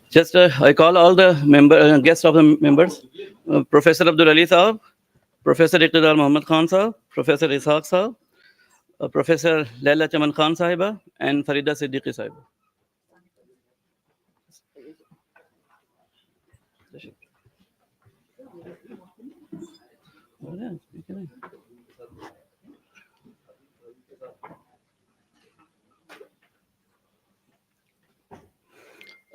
Just I call all the guests of the members, Professor Abdul Ali Sahab, Professor Iqtidar Muhammad Khan Sahab, Professor Ishaq Sahab, Professor Laila Chaman Khan Sahiba, and Farida Siddiqui Sahiba.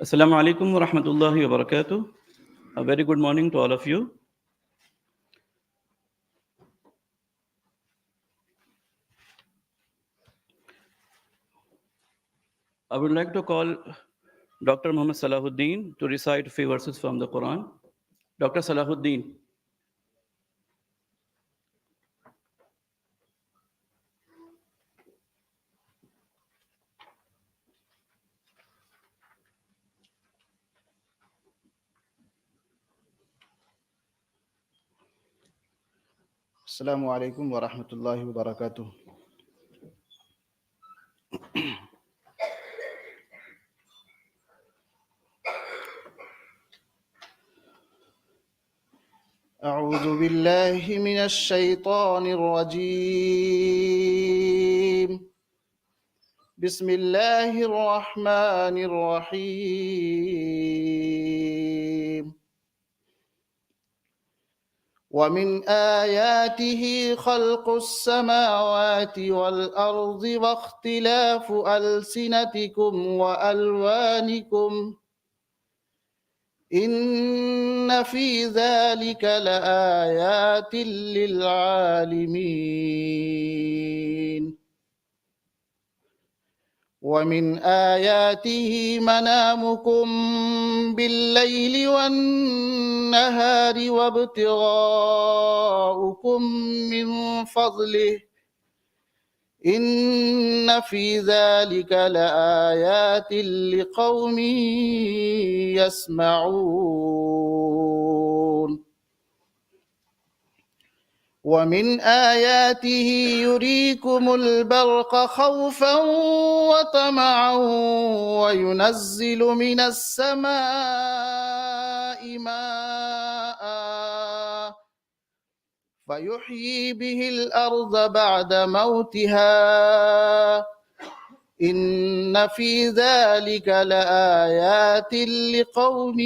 Assalamu alaikum wa rahmatullahi wa barakatuh. A very good morning to all of you. I would like to call Dr. Muhammad Salahuddin to recite a few verses from the Quran. Dr. Salahuddin. Assalamu alaikum wa rahmatullahi wa barakatuh. أعوذ بالله من الشيطان الرجيم. بسم الله الرحمن الرحيم. ومن آياته خلق السماوات والأرض واختلاف ألسنتكم وألوانكم إن في ذلك لآيات للعالمين. ومن آياته منامكم بالليل والنهار وابتغاؤكم من فضله إن في ذلك لآيات لقوم يسمعون. ومن آياته يريكم البرق خوفا وطمعا وينزل من السماء ماء فيحيي به الأرض بعد موتها إن في ذلك لآيات لقوم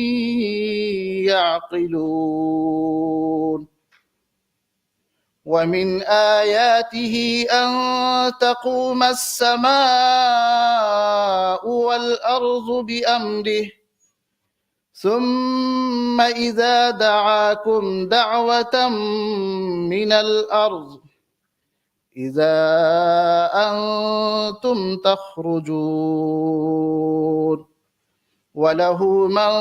يعقلون. ومن آياته أن تقوم السماء والأرض بأمره ثم إذا دعاكم دعوة من الأرض إذا أنتم تخرجون وله من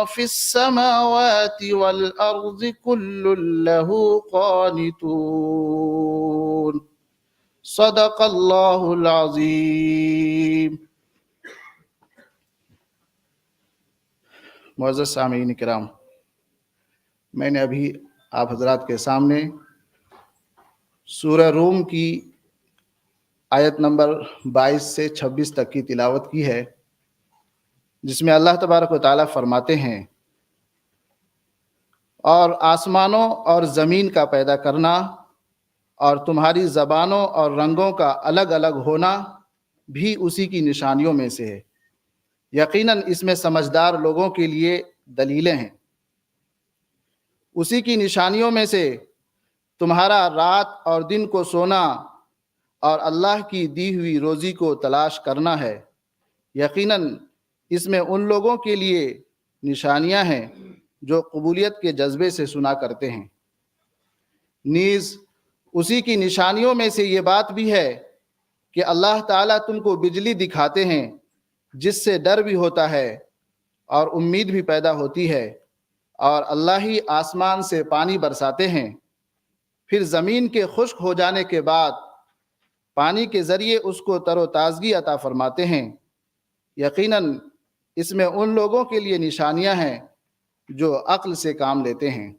في السماوات والأرض كل له قانتون. صدق الله العظيم. معزز سامعین کرام، میں نے ابھی آپ حضرات کے سامنے سورہ روم کی آیت نمبر 22 سے 26 تک کی تلاوت کی ہے، جس میں اللہ تبارک و تعالیٰ فرماتے ہیں، اور آسمانوں اور زمین کا پیدا کرنا اور تمہاری زبانوں اور رنگوں کا الگ الگ ہونا بھی اسی کی نشانیوں میں سے ہے، یقیناً اس میں سمجھدار لوگوں کے لیے دلیلیں ہیں۔ اسی کی نشانیوں میں سے تمہارا رات اور دن کو سونا اور اللہ کی دی ہوئی روزی کو تلاش کرنا ہے، یقیناً اس میں ان لوگوں کے لیے نشانیاں ہیں جو قبولیت کے جذبے سے سنا کرتے ہیں۔ نیز اسی کی نشانیوں میں سے یہ بات بھی ہے کہ اللہ تعالیٰ تم کو بجلی دکھاتے ہیں جس سے ڈر بھی ہوتا ہے اور امید بھی پیدا ہوتی ہے، اور اللہ ہی آسمان سے پانی برساتے ہیں، پھر زمین کے خشک ہو جانے کے بعد پانی کے ذریعے اس کو تر و تازگی عطا فرماتے ہیں۔ یقیناً اس میں ان لوگوں کے لیے نشانیاں ہیں جو عقل سے کام لیتے ہیں۔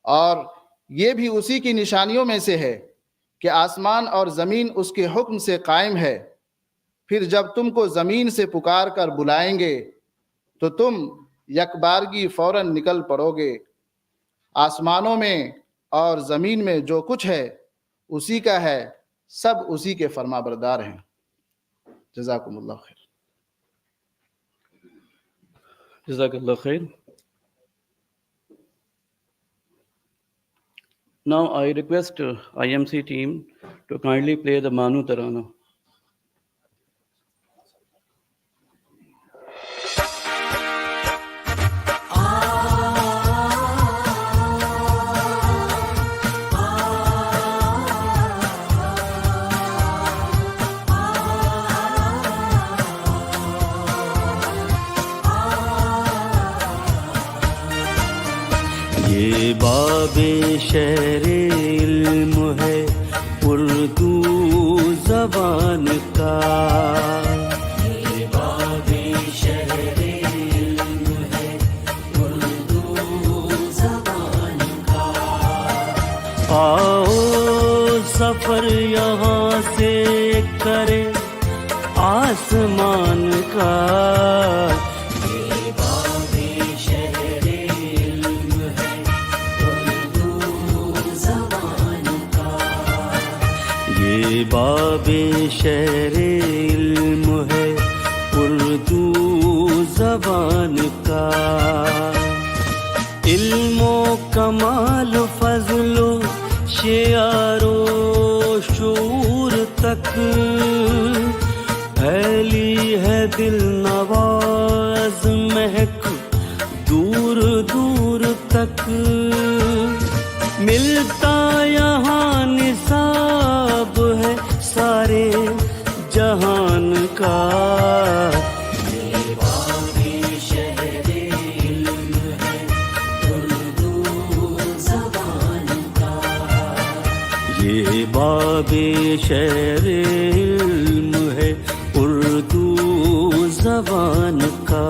اور یہ بھی اسی کی نشانیوں میں سے ہے کہ آسمان اور زمین اس کے حکم سے قائم ہے، پھر جب تم کو زمین سے پکار کر بلائیں گے تو تم یکبارگی فوراً نکل پڑو گے۔ آسمانوں میں اور زمین میں جو کچھ ہے اسی کا ہے، سب اسی کے فرما بردار ہیں۔ جزاکم اللہ خیر۔ Jazakallah khair. Now I request IMC team to kindly play the MANUU Tarana. یہ باب شہر علم ہے اردو زبان کا، یہ باب شہر علم ہے اردو زبان کا۔ آؤ سفر یہاں سے کرے آسمان کا، باب شہر علم ہے اردو زبان کا۔ علم و کمال فضل و شعر و شعور تک پھیلی ہے دل نواز مہک دور دور تک، ملتا یہاں نصاب ہے سارے جہان کا۔ یہ باب شہر علم ہے اردو زبان کا، یہ باب شہر علم ہے اردو زبان کا۔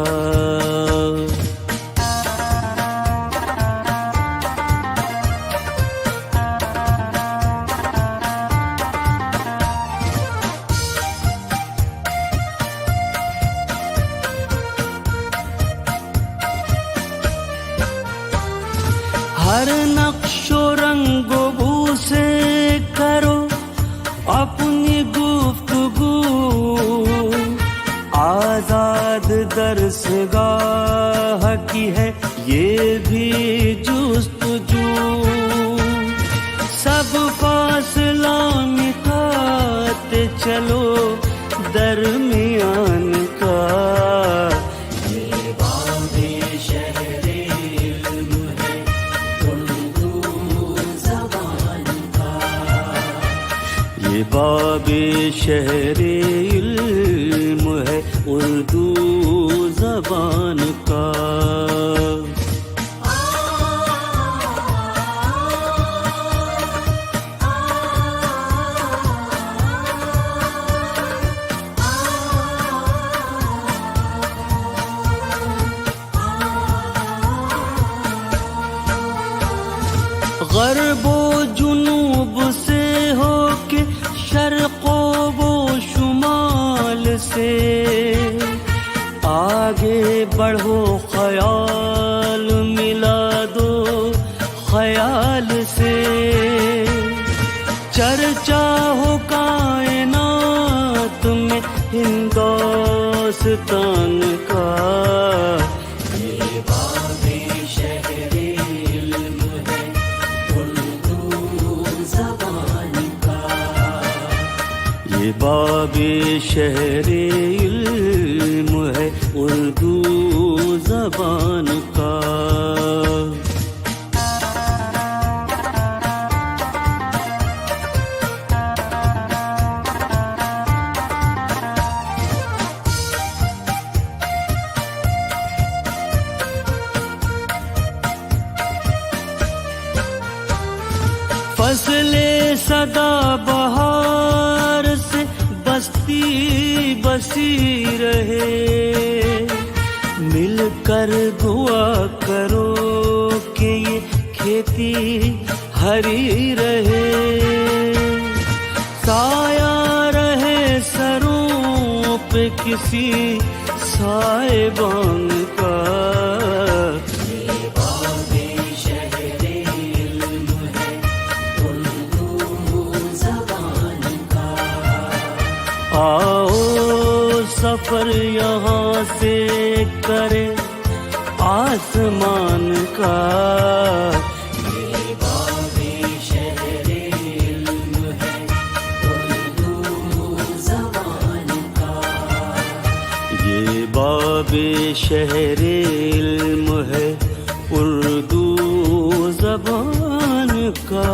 ہر نقش و رنگ و بو سے کرو اپنی گفتگو، آزاد درسگاہ کی ہے یہ بھی جستجو، سب فاصلہ مٹاتے چلو درمیان کا۔ یہ باب شہر علم ہے اردو زبان کا۔ غرب و جنوب سے ہو کے شرق و شمال سے آگے بڑھو خیال ملا دو خیال سے، چرچا ہو کائنات میں ہندوستان کا۔ یہ باب شہر علم ہے اردو زبان کا، یہ باب شہر علم ہے اردو زبان کا۔ فصل صدا بہار سے بستی بسی رہے، مل کر دعا کرو کہ یہ کھیتی ہری رہے، साया रहे सरों पे किसी साहिबान का। ये बाबे शहरे इल्म है उर्दू ज़बान का। आओ सफर यहाँ से करे आसमान का। बाबे शहरे इल्म है उर्दू ज़बान का।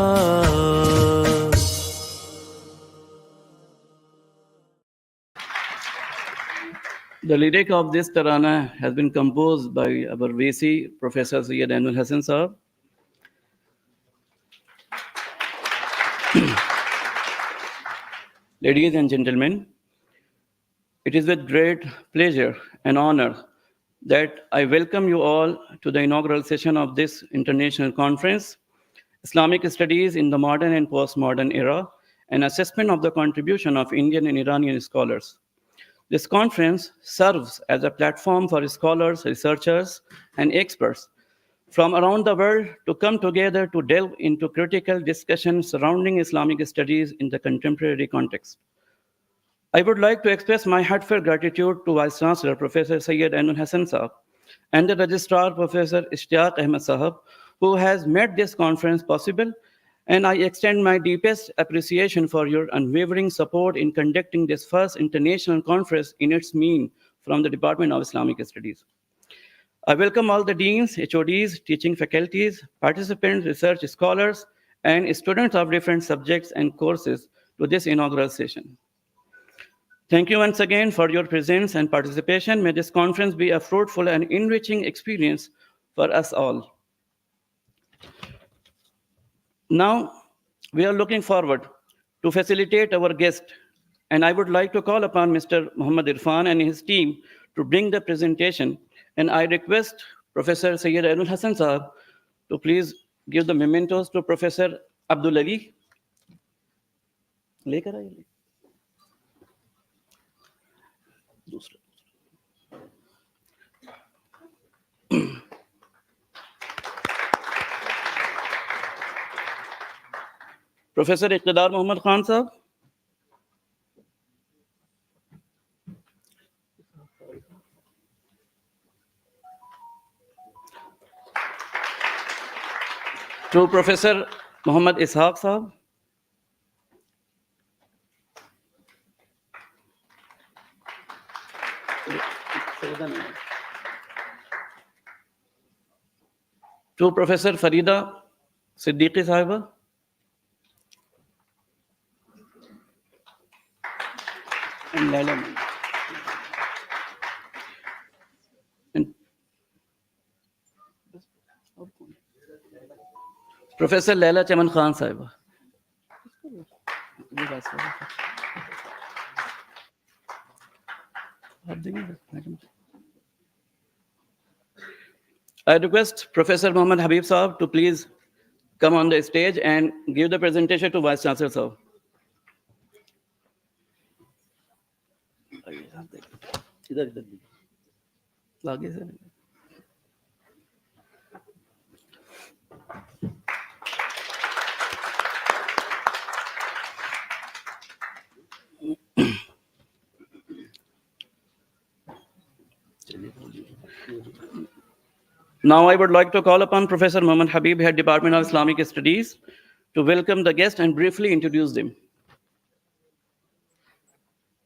The lyric of this tarana has been composed by our VC, Professor Syed Ainul Hasan Sahab. Ladies and gentlemen, it is with great pleasure and honor that I welcome you all to the inaugural session of this international conference, Islamic Studies in the Modern and Postmodern Era, an assessment of the contribution of Indian and Iranian scholars. This conference serves as a platform for scholars, researchers, and experts from around the world to come together to delve into critical discussions surrounding Islamic studies in the contemporary context. I would like to express my heartfelt gratitude to Vice Chancellor Professor Syed Ainul Hasan Sahab and the Registrar Professor Ishtiaq Ahmed Sahab, who has made this conference possible, and I extend my deepest appreciation for your unwavering support in conducting this first international conference in its mean from the Department of Islamic Studies. I welcome all the deans, HODs, teaching faculties, participants, research scholars, and students of different subjects and courses to this inaugural session. Thank you once again for your presence and participation. May this conference be a fruitful and enriching experience for us all. Now, we are looking forward to facilitate our guest, and I would like to call upon Mr. Muhammad Irfan and his team to bring the presentation, and I request Professor Syed Ainul Hasan Sahab to please give the mementos to Professor Abdul Ali. Lekar aaye. Professor Iqtidar Muhammad Khan Sahab. To Professor Muhammad Ishaq Sahab. To Professor Farida Siddiqui Sahiba. And Laila Ma'am. And Professor Laila Chaman Khan Sahiba. I request Professor Muhammad Habib Sahab to please come on the stage and give the presentation to Vice Chancellor Sahab. Now I would like to call upon Professor Muhammad Habib, Head Department of Islamic Studies, to welcome the guest and briefly introduce them.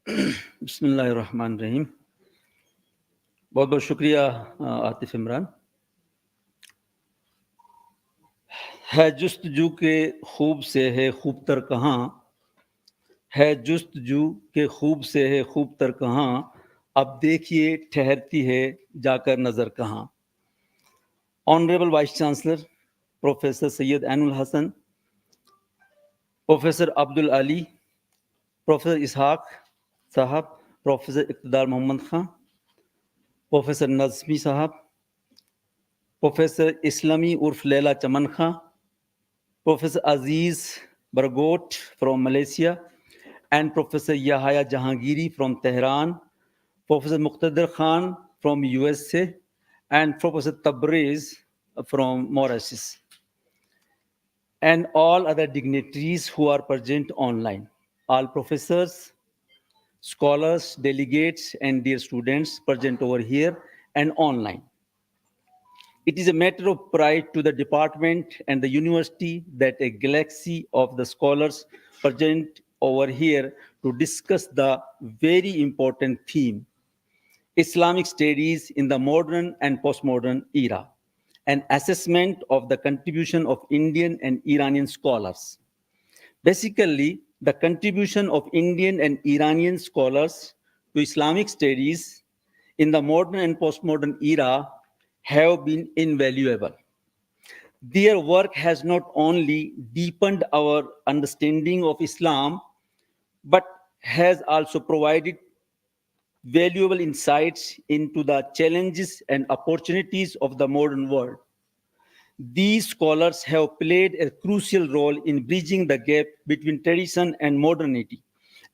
बिस्मिल्लाहिर्रहमानिर्रहीम। बहुत बहुत शुक्रिया आतिफ इमरान। है जुस्तजू के खूब से है खूब तर कहाँ, है जुस्तजू के खूब से है खूब तर कहाँ, अब देखिए ठहरती है जाकर नज़र कहाँ। Honorable Vice Chancellor Professor Syed Ainul Hasan, Professor Abdul Ali, Professor Ishaq Sahab, Professor Iqtidar Muhammad Khan, Professor Nazmi Sahab, Professor Islami Urf Laila Chaman Khan, Professor Aziz Bargot from Malaysia, and Professor Yahya Jahangiri from Tehran, Professor Muqtadir Khan from USA, and Professor Tabriz from Mauritius, and all other dignitaries who are present online. All professors, scholars, delegates, and dear students present over here and online. It is a matter of pride to the department and the university that a galaxy of the scholars present over here to discuss the very important theme, Islamic studies in the modern and postmodern era, an assessment of the contribution of Indian and Iranian scholars. Basically, the contribution of Indian and Iranian scholars to Islamic studies in the modern and postmodern era have been invaluable. Their work has not only deepened our understanding of Islam, but has also provided valuable insights into the challenges and opportunities of the modern world. These scholars have played a crucial role in bridging the gap between tradition and modernity,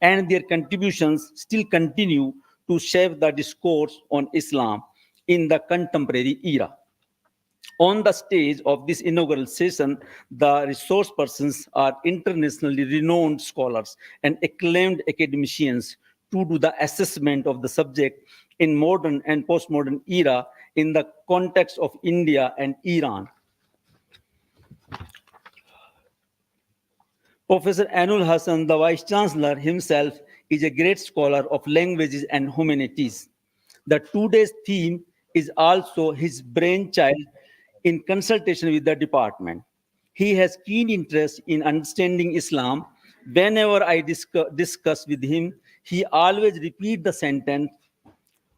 and their contributions still continue to shape the discourse on Islam in the contemporary era. On the stage of this inaugural session, the resource persons are internationally renowned scholars and acclaimed academicians to do the assessment of the subject in modern and postmodern era in the context of India and Iran. Professor Anul Hassan, the Vice Chancellor himself, is a great scholar of languages and humanities. The today's theme is also his brainchild in consultation with the department. He has keen interest in understanding Islam. Whenever I discuss with him, he always repeats the sentence,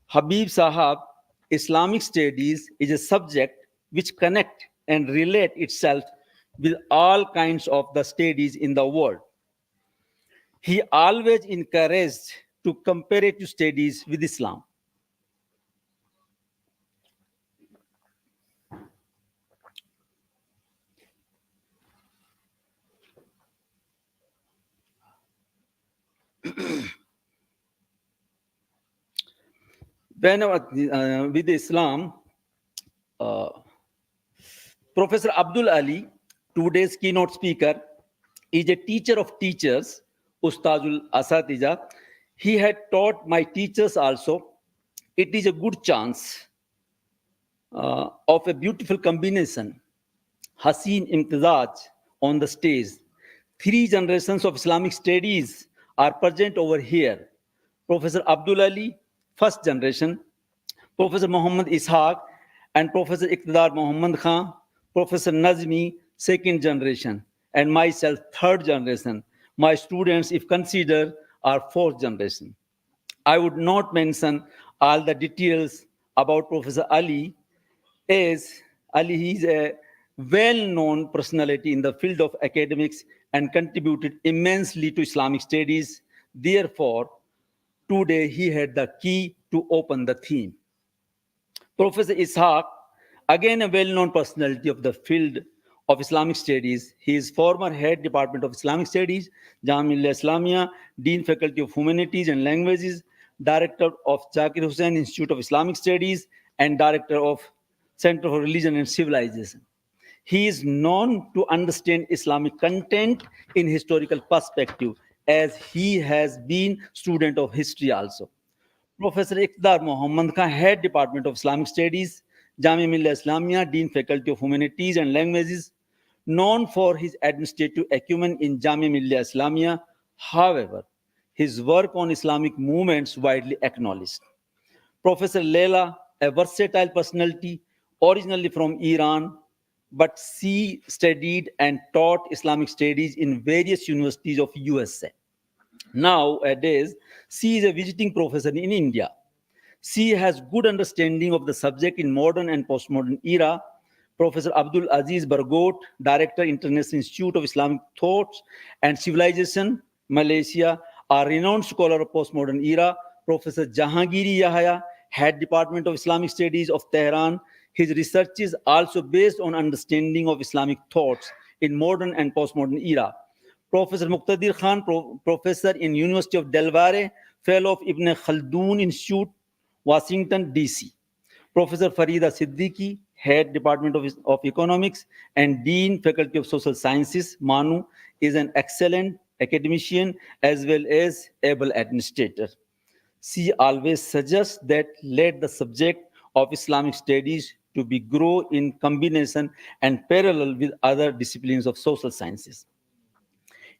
Habib Sahab, Islamic studies is a subject which connect and relate itself with all kinds of the studies in the world. He always encouraged to comparative studies with Islam. Whenever with Islam, Professor Abdul Ali, today's keynote speaker, is a teacher of teachers, Ustazul Asatija. He had taught my teachers also. It is a good chance of a beautiful combination. Haseen Imtizaj on the stage. 3 generations of Islamic studies are present over here. Professor Abdul Ali, first generation, Professor Muhammad Ishaq, and Professor Iqtidar Muhammad Khan, Professor Nazmi, second generation, and myself, third generation. My students, if considered, are fourth generation. I would not mention all the details about Professor Ali, as Ali he is a well-known personality in the field of academics and contributed immensely to Islamic studies. Therefore, today he had the key to open the theme. Professor Ishaq, again a well-known personality of the field of Islamic studies. He is former head department of Islamic studies, Jamia Millia Islamia, Dean Faculty of Humanities and Languages, director of Zakir Hussain Institute of Islamic Studies, and director of Center for Religion and Civilization. He is known to understand Islamic content in historical perspective, as he has been student of history also. Professor Iqtidar Muhammad Khan, Head Department of Islamic Studies, Jamia Millia Islamia, Dean Faculty of Humanities and Languages, known for his administrative acumen in Jamia Millia Islamia. However, his work on Islamic movements widely acknowledged. Professor Leila, a versatile personality, originally from Iran, but she studied and taught Islamic studies in various universities of USA. Nowadays, she is a visiting professor in India. She has good understanding of the subject in modern and postmodern era. Professor Abdul Aziz Bargot, Director, International Institute of Islamic Thoughts and Civilization, Malaysia, a renowned scholar of postmodern era. Professor Jahangiri Yahya, Head Department of Islamic Studies of Tehran. His research is also based on understanding of Islamic thoughts in modern and postmodern era. Professor Muqtadir Khan, professor in University of Delaware, fellow of Ibn Khaldun Institute, Washington, D.C. Professor Farida Siddiqui, Head Department of Economics and Dean Faculty of Social Sciences, MANUU, is an excellent academician as well as able administrator. She always suggests that let the subject of Islamic studies to be grow in combination and parallel with other disciplines of social sciences.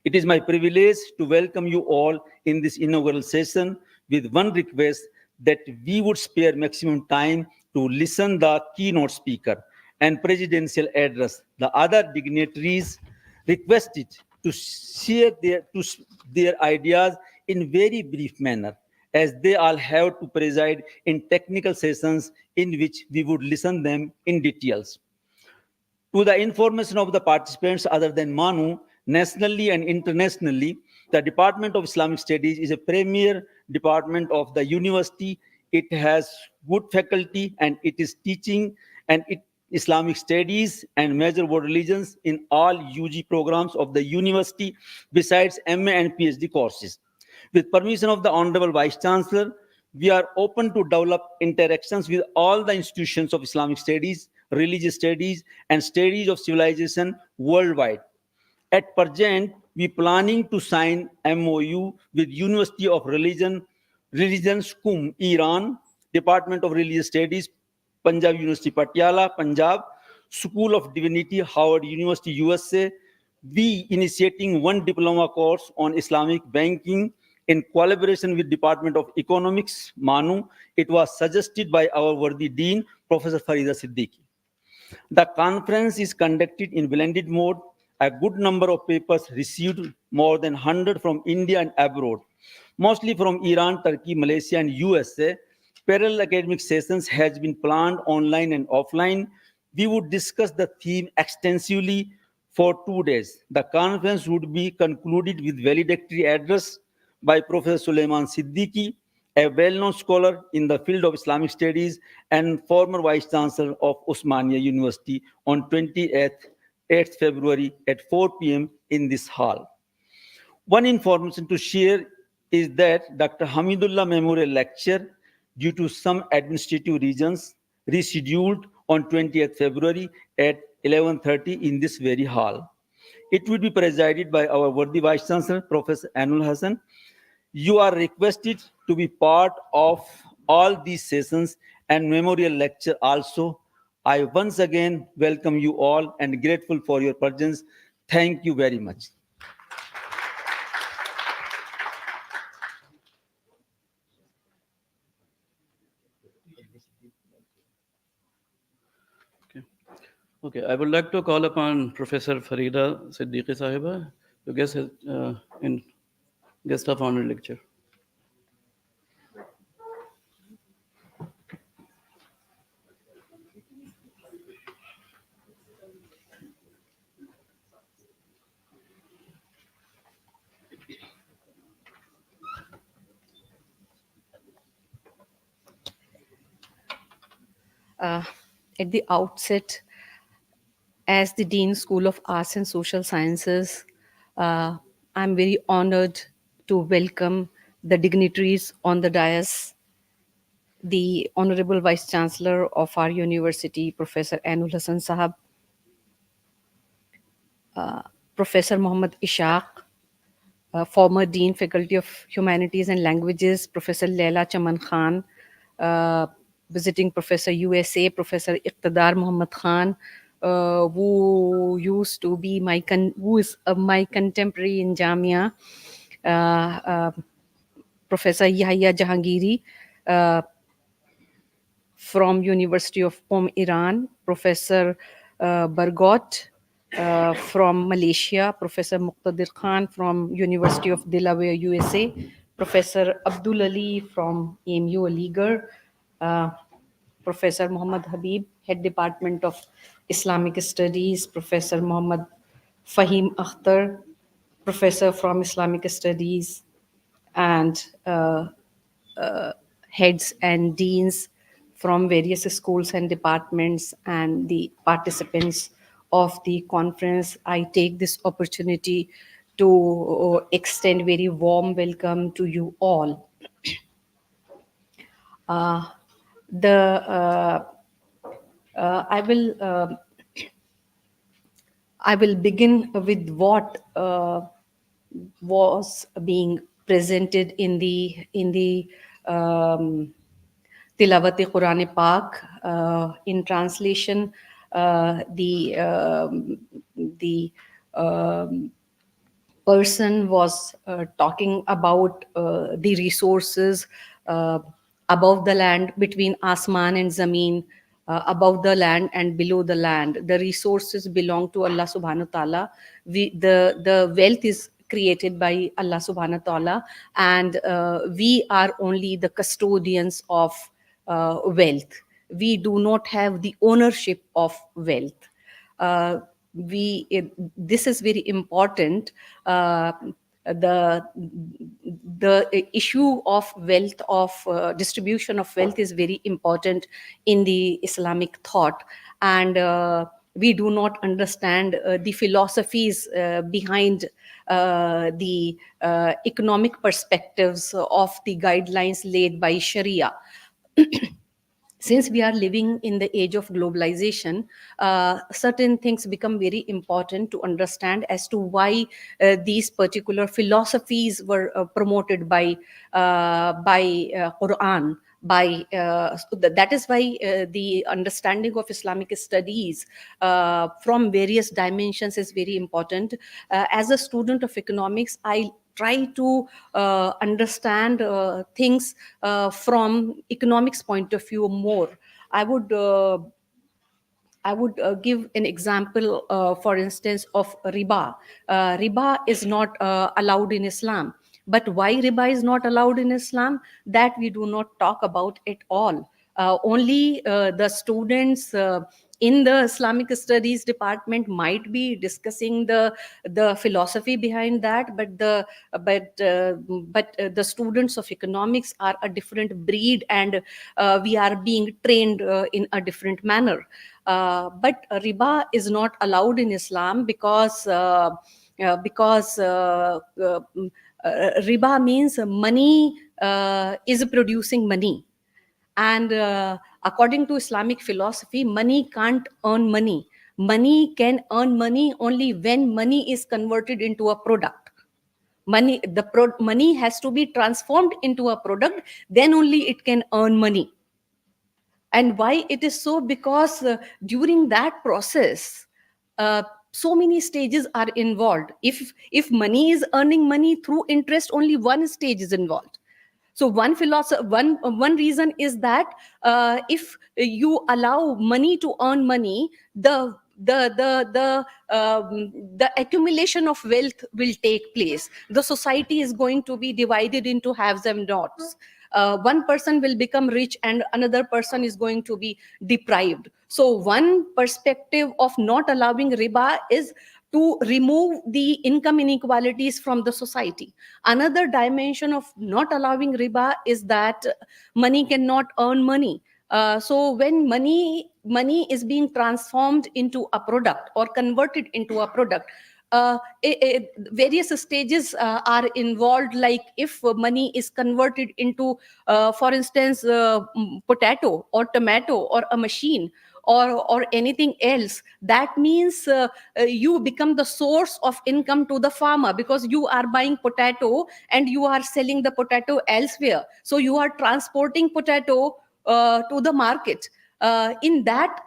It is my privilege to welcome you all in this inaugural session with one request that we would spare maximum time to listen the keynote speaker and presidential address. The other dignitaries requested to share their ideas in very brief manner, as they all have to preside in technical sessions in which we would listen them in details. To the information of the participants other than MANUU, nationally and internationally, the Department of Islamic Studies is a premier department of the university. It has good faculty and it is teaching Islamic studies and major world religions in all UG programs of the university besides MA and PhD courses. With permission of the Honorable Vice Chancellor, we are open to develop interactions with all the institutions of Islamic studies, religious studies, and studies of civilization worldwide. At present, we planning to sign MOU with University of Religions Qum, Iran, Department of Religious Studies, Punjab University, Patiala, Punjab, School of Divinity, Howard University, USA. We initiating one diploma course on Islamic banking in collaboration with Department of Economics, MANUU. It was suggested by our worthy Dean, Professor Farida Siddiqui. The conference is conducted in blended mode. A good number of papers received, more than 100 from India and abroad, mostly from Iran, Turkey, Malaysia, and USA. Parallel academic sessions has been planned online and offline. We would discuss the theme extensively for 2 days. The conference would be concluded with valedictory address by Professor Suleiman Siddiqui, a well-known scholar in the field of Islamic studies and former Vice Chancellor of Osmania University, on 8th February at 4 p.m. in this hall. One information to share is that Dr. Hamidullah Memorial Lecture, due to some administrative reasons, rescheduled on 20th February at 11:30 in this very hall. It will be presided by our worthy Vice Chancellor, Professor Anul Hassan. You are requested to be part of all these sessions and memorial lecture also. I once again welcome you all and grateful for your presence. Thank you very much. Okay, I would like to call upon Professor Farida Siddiqui Sahiba to guest of honor lecture. At the outset, as the Dean School of Arts and Social Sciences, I'm very honored to welcome the dignitaries on the dais, the Honorable Vice Chancellor of our university, Professor Anul Hassan Sahab, Professor Muhammad Ishaq, former Dean Faculty of Humanities and Languages, Professor Leila Chaman Khan, visiting Professor USA, Professor Iqtidar Muhammad Khan, who used to be who is my contemporary in Jamia, Professor Yahya Jahangiri from University of Qom, Iran, Professor Bargot from Malaysia, Professor Muqtadir Khan from University of Delaware, USA, Professor Abdul Ali from AMU Aligarh, Professor Muhammad Habib, Head Department of Islamic Studies, Professor Muhammad Fahim Akhtar, Professor from Islamic Studies, and heads and deans from various schools and departments, and the participants of the conference. I take this opportunity to extend very warm welcome to you all. Uh, the I will begin with what was being presented in the Tilawati Quran Pak. In translation, the person was talking about the resources above the land, between Asman and Zameen, above the land and below the land. The resources belong to Allah subhanahu wa ta'ala. The wealth is created by Allah subhanahu wa ta'ala, and we are only the custodians of wealth. We do not have the ownership of wealth. This is very important. The issue of wealth, of distribution of wealth, is very important in the Islamic thought, and we do not understand the philosophies behind the economic perspectives of the guidelines laid by Sharia. Since we are living in the age of globalization, certain things become very important to understand as to why these particular philosophies were promoted by Quran. That is why the understanding of Islamic studies from various dimensions is very important. As a student of economics, I try to understand things from economics point of view more. I would give an example, for instance, of riba. Riba is not allowed in Islam. But why riba is not allowed in Islam? That we do not talk about at all. Only the students in the Islamic Studies department might be discussing the philosophy behind that, but the students of economics are a different breed, and we are being trained in a different manner. But riba is not allowed in Islam because riba means money is producing money. And according to Islamic philosophy, money can't earn money. Money can earn money only when money is converted into a product. Money has to be transformed into a product, then only it can earn money. And why it is so? Because during that process, so many stages are involved. If money is earning money through interest, only one stage is involved. So one reason is that if you allow money to earn money, the accumulation of wealth will take place. The society is going to be divided into haves and nots. One person will become rich and another person is going to be deprived. So one perspective of not allowing riba is to remove the income inequalities from the society. Another dimension of not allowing riba is that money cannot earn money. So when money is being transformed into a product or converted into a product, various stages are involved. Like if money is converted into, for instance, potato or tomato or a machine or anything else, that means you become the source of income to the farmer, because you are buying potato and you are selling the potato elsewhere. So you are transporting potato to the market. In that,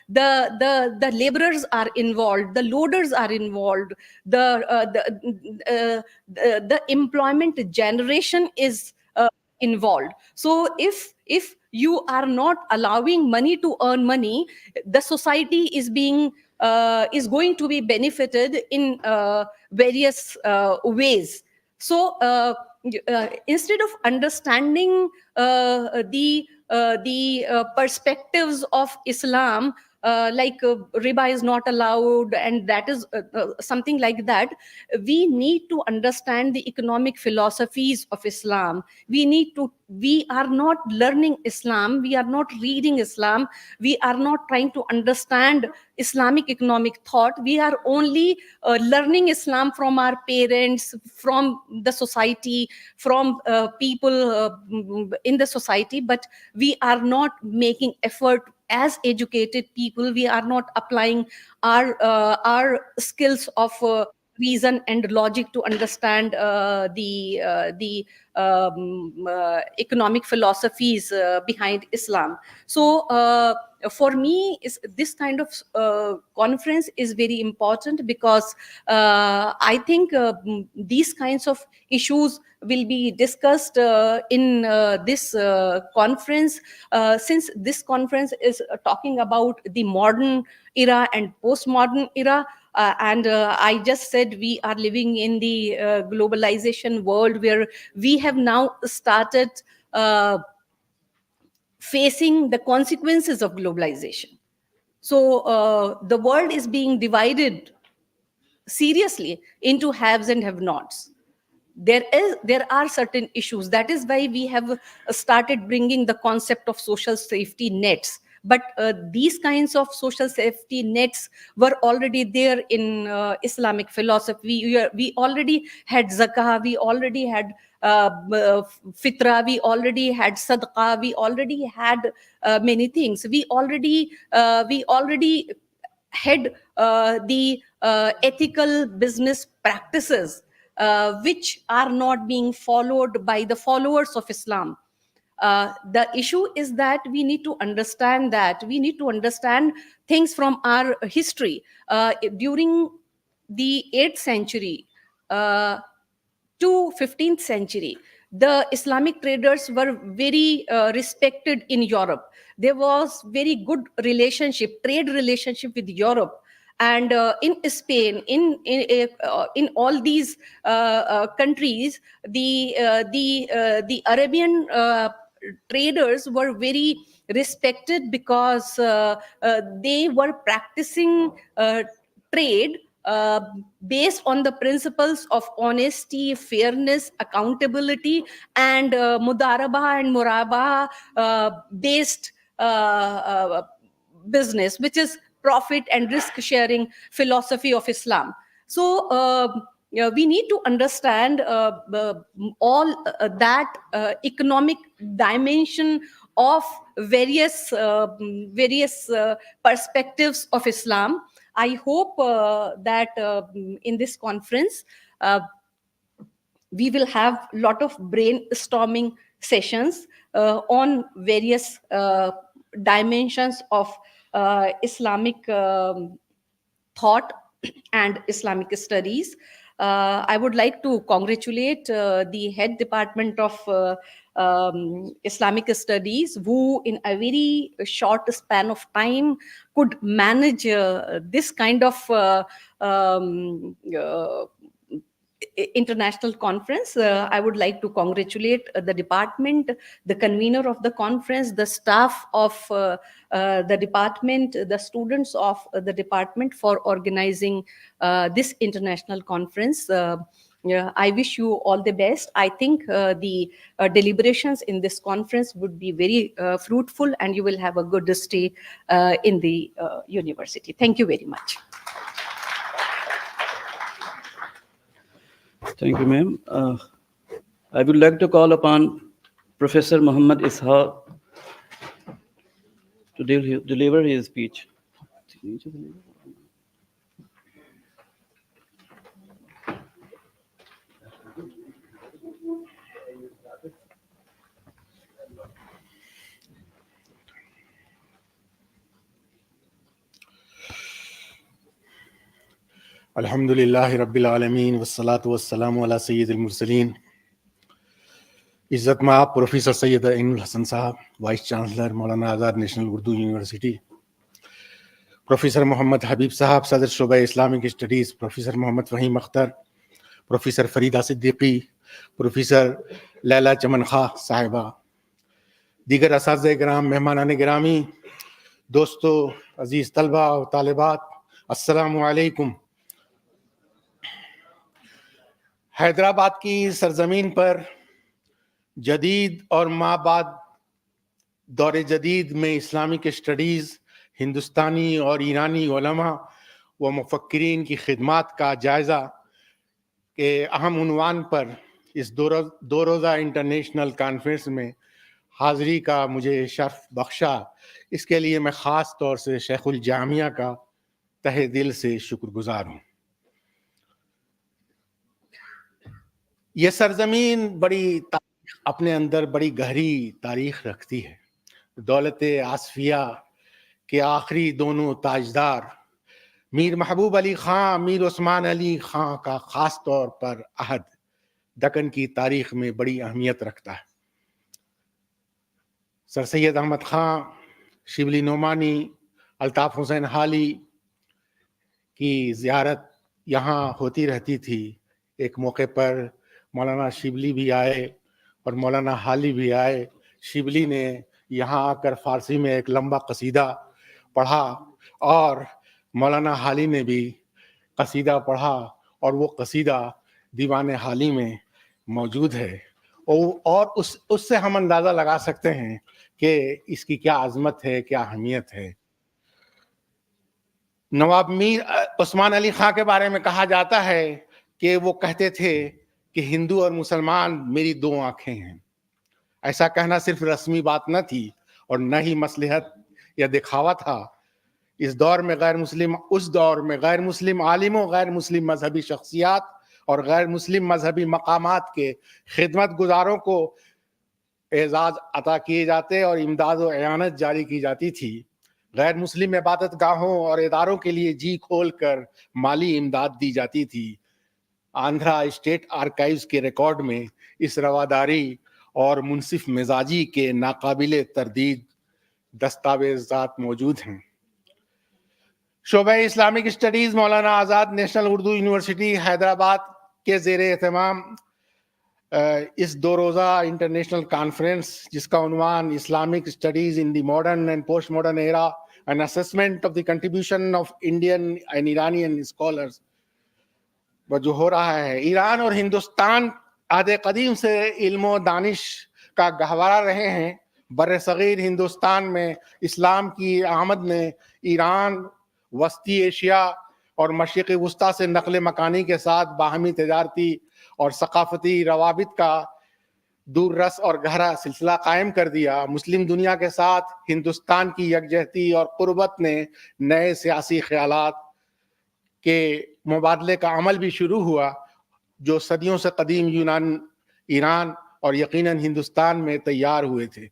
the laborers are involved, the loaders are involved, the employment generation is involved. So if you are not allowing money to earn money, the society is going to be benefited in various ways. So instead of understanding the perspectives of Islam riba is not allowed, and that is something like that. We need to understand the economic philosophies of Islam. We are not learning Islam, we are not reading Islam, we are not trying to understand Islamic economic thought. We are only learning Islam from our parents, from the society, from people in the society, but we are not making effort as educated people. We are not applying our skills of reason and logic to understand the economic philosophies behind Islam. So for me, this kind of conference is very important, because I think these kinds of issues will be discussed in this conference, since this conference is talking about the modern era and postmodern era. And I just said we are living in the globalization world, where we have now started facing the consequences of globalization. So the world is being divided seriously into haves and have-nots. There are certain issues. That is why we have started bringing the concept of social safety nets. But these kinds of social safety nets were already there in Islamic philosophy. We already had zakah, we already had fitra, we already had sadaqah, we already had many things. We already had the ethical business practices which are not being followed by the followers of Islam. The issue is that we need to understand things from our history. During the 8th century to 15th century, the Islamic traders were very respected in Europe. There was very good trade relationship with Europe. And in Spain, in all these countries, the Arabian traders were very respected, because they were practicing trade based on the principles of honesty, fairness, accountability, and mudaraba and muraba based business, which is profit and risk sharing philosophy of Islam. So we need to understand all that economic dimension of various perspectives of Islam. I hope that in this conference we will have a lot of brainstorming sessions on various dimensions of Islamic thought and Islamic studies. I would like to congratulate the head department of Islamic studies, who in a very short span of time could manage this kind of international conference. I would like to congratulate the department, the convener of the conference, the staff of the department, the students of the department for organizing this international conference. I wish you all the best. I think the deliberations in this conference would be very fruitful, and you will have a good stay in the university. Thank you very much. Thank you, ma'am. I would like to call upon Professor Muhammad Ishaq to deliver his speech. Alhamdulillahi Rabbil Alameen, wassalatu wassalamu ala Sayyidil Mursaleen. Izzat Maab Professor Sayyid Ainul Hasan Sahab, Vice Chancellor Maulana Azad National Urdu University, Professor Muhammad Habib Sahab, Sadr Shoba Islamic Studies, Professor Muhammad Fahim Akhtar, Professor Farida Siddiqui, Professor Laila Chaman Kha Sahiba, Digar Asatze Gram, Mehmanane Grami, दोस्तों عزیز طلبہ و طالبات، السلام علیکم۔ حیدرآباد کی سرزمین پر جدید اور مابعد دور جدید میں اسلامک اسٹڈیز، ہندوستانی اور ایرانی علماء و مفکرین کی خدمات کا جائزہ کے اہم عنوان پر اس دو روزہ انٹرنیشنل کانفرنس میں حاضری کا مجھے شرف بخشا، اس کے لیے میں خاص طور سے شیخ الجامعہ کا تہہ دل سے شکر گزار ہوں۔ یہ سرزمین اپنے اندر بڑی گہری تاریخ رکھتی ہے۔ دولت آصفیہ کے آخری دونوں تاجدار میر محبوب علی خاں، میر عثمان علی خاں کا خاص طور پر عہد دکن کی تاریخ میں بڑی اہمیت رکھتا ہے۔ سر سید احمد خاں، شبلی نعمانی، الطاف حسین حالی کی زیارت یہاں ہوتی رہتی تھی۔ ایک موقع پر مولانا شبلی بھی آئے اور مولانا حالی بھی آئے۔ شبلی نے یہاں آ کر فارسی میں ایک لمبا قصیدہ پڑھا اور مولانا حالی نے بھی قصیدہ پڑھا، اور وہ قصیدہ دیوان حالی میں موجود ہے، اور اس سے ہم اندازہ لگا سکتے ہیں کہ اس کی کیا عظمت ہے، کیا اہمیت ہے۔ نواب میر عثمان علی خاں کے بارے میں کہا جاتا ہے کہ وہ کہتے تھے کہ ہندو اور مسلمان میری دو آنکھیں ہیں۔ ایسا کہنا صرف رسمی بات نہ تھی اور نہ ہی مصلحت یا دکھاوا تھا۔ اس دور میں غیر مسلم عالموں، غیر مسلم مذہبی شخصیات اور غیر مسلم مذہبی مقامات کے خدمت گزاروں کو اعزاز عطا کیے جاتے اور امداد و اعانت جاری کی جاتی تھی۔ غیر مسلم عبادت گاہوں اور اداروں کے لیے جی کھول کر مالی امداد دی جاتی تھی۔ آندھرا اسٹیٹ آرکائیوز کے ریکارڈ میں اس رواداری اور منصف مزاجی کے ناقابل تردید دستاویزات موجود ہیں۔ شعبہ اسلامک اسٹڈیز مولانا آزاد نیشنل اردو یونیورسٹی حیدرآباد کے زیر اہتمام اس دو روزہ انٹرنیشنل کانفرنس، جس کا عنوان Islamic studies in the modern and post modern era, an assessment of the contribution of Indian and Iranian scholars, جو ہو رہا ہے۔ ایران اور ہندوستان عہد قدیم سے علم و دانش کا گہوارہ رہے ہیں۔ بر صغیر ہندوستان میں اسلام کی آمد نے ایران، وسطی ایشیا اور مشرق وسطیٰ سے نقل مکانی کے ساتھ باہمی تجارتی اور ثقافتی روابط کا دور رس اور گہرا سلسلہ قائم کر دیا۔ مسلم دنیا کے ساتھ ہندوستان کی یکجہتی اور قربت نے نئے سیاسی خیالات کے مبادلے کا عمل بھی شروع ہوا، جو صدیوں سے قدیم یونان، ایران اور یقیناً ہندوستان میں تیار ہوئے تھے۔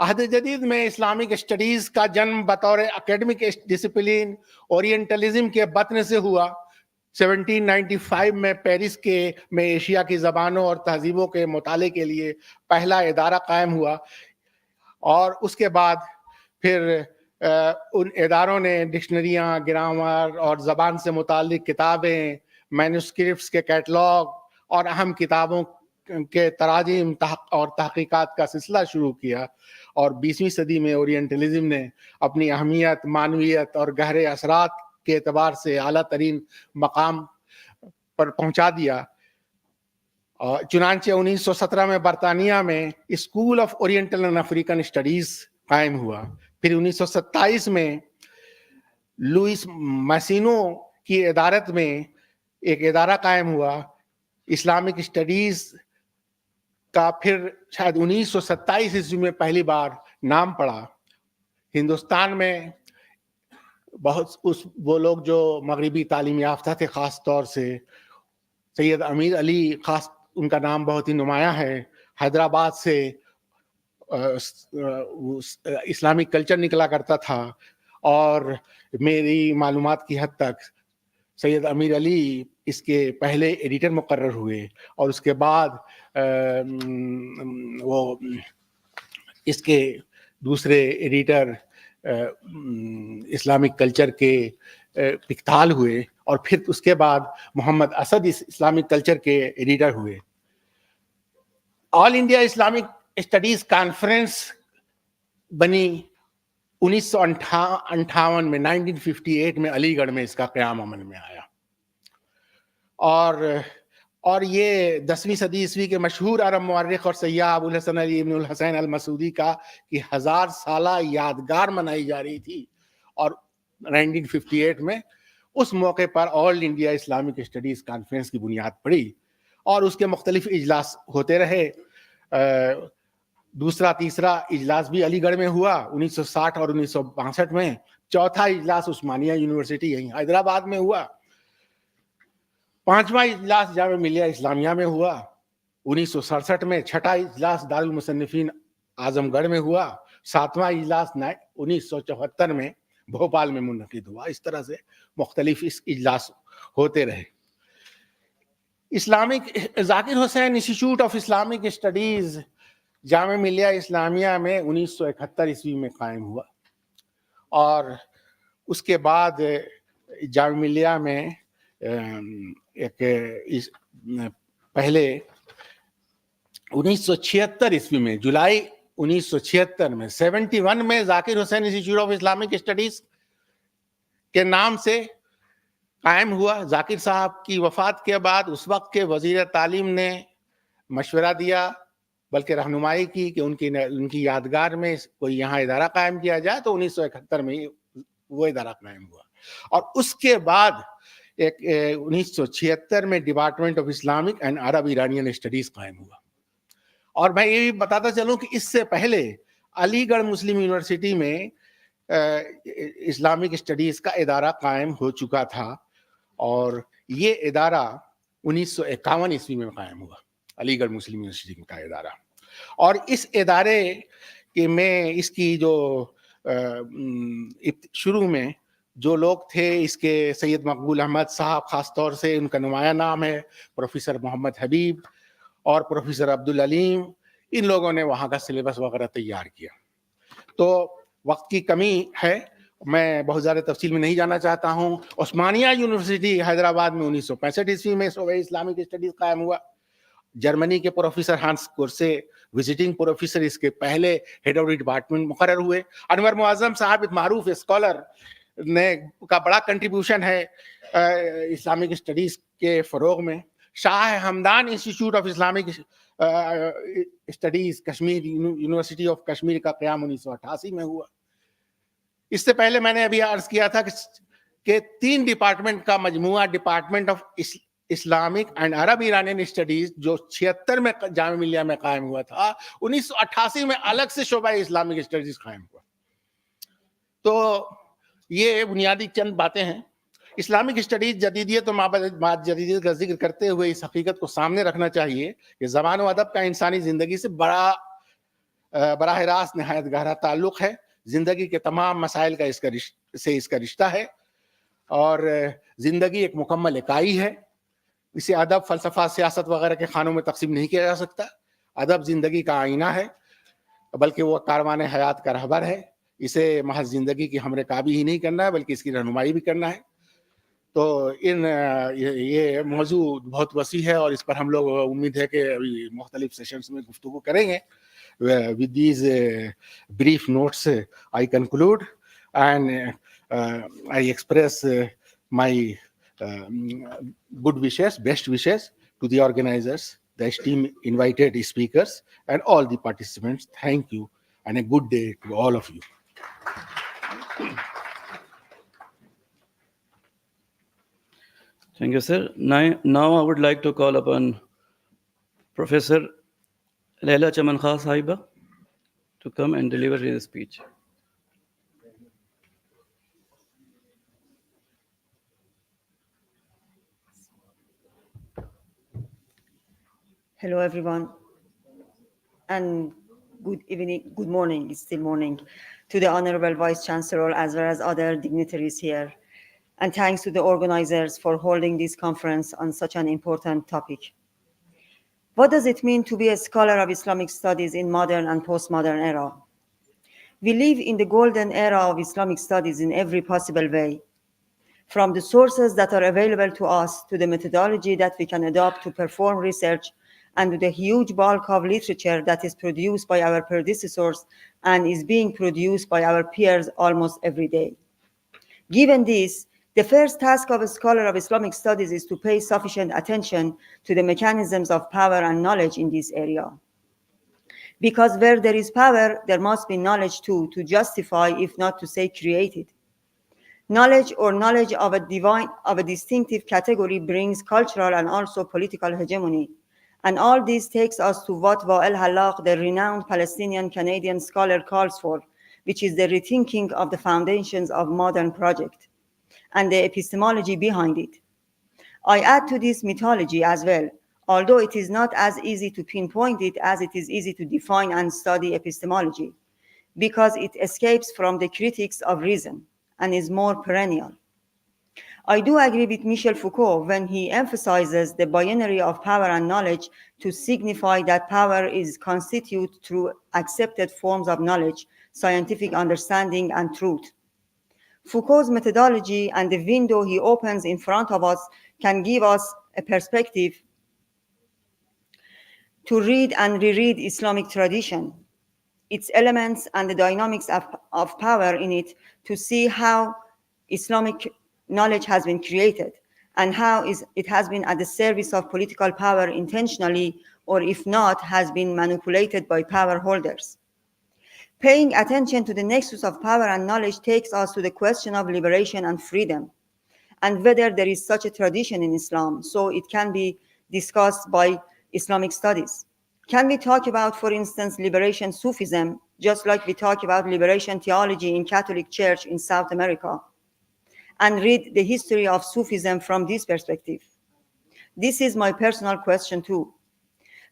عہد جدید میں اسلامک اسٹڈیز کا جنم بطور اکیڈمک ڈسپلن اورینٹلزم کے بطن سے ہوا۔ 1795 میں پیرس میں ایشیا کی زبانوں اور تہذیبوں کے مطالعے کے لیے پہلا ادارہ قائم ہوا، اور اس کے بعد پھر ان اداروں نے ڈکشنریاں، گرامر اور زبان سے متعلق کتابیں، مینوسکرپٹس کے کیٹلاگ اور اہم کتابوں کے تراجم اور تحقیقات کا سلسلہ شروع کیا، اور 20ویں صدی میں اورینٹلزم نے اپنی اہمیت، معنویت اور گہرے اثرات کے اعتبار سے اعلیٰ ترین مقام پر پہنچا دیا۔ چنانچہ 1917 میں برطانیہ میں school of oriental and African studies قائم ہوا۔ پھر 1927 میں لوئس میسینو کی ادارت میں ایک ادارہ قائم ہوا اسلامک اسٹڈیز کا، پھر شاید 1927 عیسوی میں پہلی بار نام پڑا۔ ہندوستان میں وہ لوگ جو مغربی تعلیم یافتہ تھے، خاص طور سے سید امیر علی، خاص ان کا نام بہت ہی نمایاں ہے۔ حیدرآباد سے اسلامک کلچر نکلا کرتا تھا، اور میری معلومات کی حد تک سید امیر علی اس کے پہلے ایڈیٹر مقرر ہوئے، اور اس کے بعد وہ اس کے دوسرے ایڈیٹر اسلامک کلچر کے پکتال ہوئے، اور پھر اس کے بعد محمد اسد اسلامک کلچر کے ایڈیٹر ہوئے۔ آل انڈیا اسلامک اسٹڈیز کانفرنس بنی 1958 میں 1958 میں علی گڑھ میں اس کا قیام عمل میں آیا. اور یہ 10ویں صدی عیسوی کے مشہور عرب مورخ اور سیاح ابو الحسن علی ابن الحسین المسعودی کا کہ 1000 سالہ یادگار منائی جا رہی تھی. اور 1958 میں اس موقع پر آل انڈیا اسلامک اسٹڈیز کانفرنس کی بنیاد پڑی اور اس کے مختلف اجلاس ہوتے رہے. دوسرا تیسرا اجلاس بھی علی گڑھ میں ہوا 1960 اور 1962 میں. چوتھا اجلاس عثمانیہ یونیورسٹی یہیں حیدرآباد میں ہوا. پانچواں اجلاس جامعہ ملیہ اسلامیہ میں ہوا 1967 میں. چھٹا اجلاس دارالمصنفین اعظم گڑھ میں ہوا. ساتواں اجلاس 1974 میں بھوپال میں منعقد ہوا. اس طرح سے مختلف اجلاس ہوتے رہے. ذاکر حسین institute of Islamic studies Jamia Millia Islamia میں 1971 عیسوی میں قائم ہوا اور اس کے بعد جامعہ ملیہ میں ایک پہلے 1976 عیسوی میں جولائی 1976 میں 71 میں ذاکر حسین انسٹیٹیوٹ آف اسلامک اسٹڈیز کے نام سے قائم ہوا. ذاکر صاحب کی وفات کے بعد اس وقت کے وزیر تعلیم نے مشورہ دیا بلکہ رہنمائی کی کہ ان کی یادگار میں کوئی یہاں ادارہ قائم کیا جائے. تو 1971 میں وہ ادارہ قائم ہوا اور اس کے بعد 1976 میں department of Islamic and Arab Iranian studies قائم ہوا. اور میں یہ بھی بتاتا چلوں کہ اس سے پہلے علی گڑھ مسلم یونیورسٹی میں اسلامک اسٹڈیز کا ادارہ قائم ہو چکا تھا اور یہ ادارہ 1951 عیسوی میں قائم ہوا علی گڑھ مسلم یونیورسٹی کا ادارہ. اور اس ادارے کے میں اس کی جو شروع میں جو لوگ تھے اس کے سید مقبول احمد صاحب خاص طور سے ان کا نمایاں نام ہے, پروفیسر محمد حبیب اور پروفیسر عبدالعلیم. ان لوگوں نے وہاں کا سلیبس وغیرہ تیار کیا. تو وقت کی کمی ہے, میں بہت زیادہ تفصیل میں نہیں جانا چاہتا ہوں. عثمانیہ یونیورسٹی حیدرآباد میں 1965 عیسوی میں شعبہ اسلامک اسٹڈیز قائم ہوا. جرمنی کے پروفیسر ہانس کورسے وزٹنگ پروفیسر اس کے پہلے ہیڈ آف ڈپارٹمنٹ مقرر ہوئے. انور معظم صاحب ایک معروف اسکالر نے کا بڑا کنٹریبیوشن ہے اسلامک اسٹڈیز کے فروغ میں. Shah Hamdan institute of Islamic studies Kashmir university of Kashmir کا قیام 1988 میں ہوا. اس سے پہلے میں نے ابھی عرض کیا تھا کہ 3 ڈپارٹمنٹ کا مجموعہ department of Islamic and Arab Iranian studies جو 76 میں جامعہ ملیہ میں قائم ہوا تھا 1988 میں الگ سے شعبہ اسلامک اسٹڈیز قائم ہوا. تو یہ بنیادی چند باتیں ہیں. اسلامک اسٹڈیز جدیدیت و بعد جدیدیت کا ذکر کرتے ہوئے اس حقیقت کو سامنے رکھنا چاہیے کہ زبان و ادب کا انسانی زندگی سے براہ راست نہایت گہرا تعلق ہے. زندگی کے تمام مسائل کا اس کا رشتہ ہے اور زندگی ایک مکمل اکائی ہے. اسے ادب, فلسفہ, سیاست وغیرہ کے خانوں میں تقسیم نہیں کیا جا سکتا. ادب زندگی کا آئینہ ہے بلکہ وہ کاروان حیات کا رہبر ہے. اسے محض زندگی کی ہمرکابی ہی نہیں کرنا ہے بلکہ اس کی رہنمائی بھی کرنا ہے. تو یہ موضوع بہت وسیع ہے اور اس پر ہم لوگ امید ہے کہ ابھی مختلف سیشنز میں گفتگو کریں گے. With these brief notes, I conclude and I express my good wishes, best wishes to the organizers, the esteemed invited speakers, and all the participants. Thank you and a good day to all of you. Thank you, sir. Now I would like to call upon Professor Laila Chaman Khan Sahiba to come and deliver his speech. Hello, everyone, and good evening, good morning, it's still morning, to the Honorable Vice Chancellor as well as other dignitaries here. And thanks to the organizers for holding this conference on such an important topic. What does it mean to be a scholar of Islamic studies in modern and postmodern era? We live in the golden era of Islamic studies in every possible way, from the sources that are available to us to the methodology that we can adopt to perform research and to the huge bulk of literature that is produced by our predecessors and is being produced by our peers almost every day. Given this, the first task of a scholar of Islamic studies is to pay sufficient attention to the mechanisms of power and knowledge in this area. Because where there is power, there must be knowledge too, to justify, if not to say create it. Knowledge or knowledge of a distinctive category brings cultural and also political hegemony. And all this takes us to what Wael Hallaq, the renowned Palestinian-Canadian scholar, calls for, which is the rethinking of the foundations of modern project and the epistemology behind it. I add to this mythology as well, although it is not as easy to pinpoint it as it is easy to define and study epistemology, because it escapes from the critics of reason and is more perennial. I do agree with Michel Foucault when he emphasizes the binary of power and knowledge to signify that power is constituted through accepted forms of knowledge, scientific understanding, and truth. Foucault's methodology and the window he opens in front of us can give us a perspective to read and reread Islamic tradition, its elements and the dynamics of power in it, to see how Islamic knowledge has been created and how it has been at the service of political power intentionally, or if not, has been manipulated by power holders. Paying attention to the nexus of power and knowledge takes us to the question of liberation and freedom, and whether there is such a tradition in Islam, so it can be discussed by Islamic studies. Can we talk about, for instance, liberation Sufism, just like we talk about liberation theology in Catholic Church in South America, and read the history of Sufism from this perspective? This is my personal question too.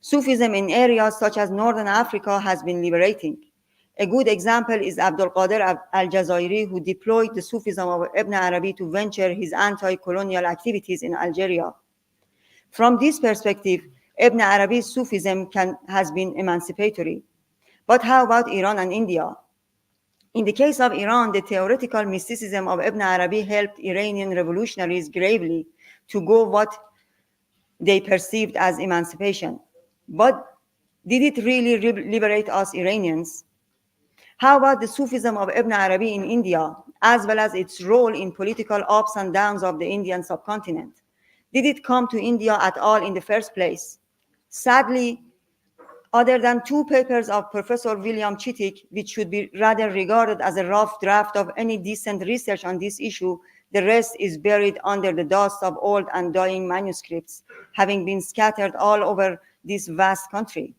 Sufism in areas such as Northern Africa has been liberating. A good example is Abdul Qadir al-Jazairi, who deployed the Sufism of Ibn Arabi to venture his anti-colonial activities in Algeria. From this perspective, Ibn Arabi's Sufism has been emancipatory. But how about Iran and India? In the case of Iran, the theoretical mysticism of Ibn Arabi helped Iranian revolutionaries gravely to go what they perceived as emancipation. But did it really liberate us Iranians? How about the Sufism of Ibn Arabi in India, as well as its role in political ups and downs of the Indian subcontinent? Did it come to India at all in the first place? Sadly, other than two papers of Professor William Chittick, which should be rather regarded as a rough draft of any decent research on this issue, the rest is buried under the dust of old and dying manuscripts, having been scattered all over this vast country.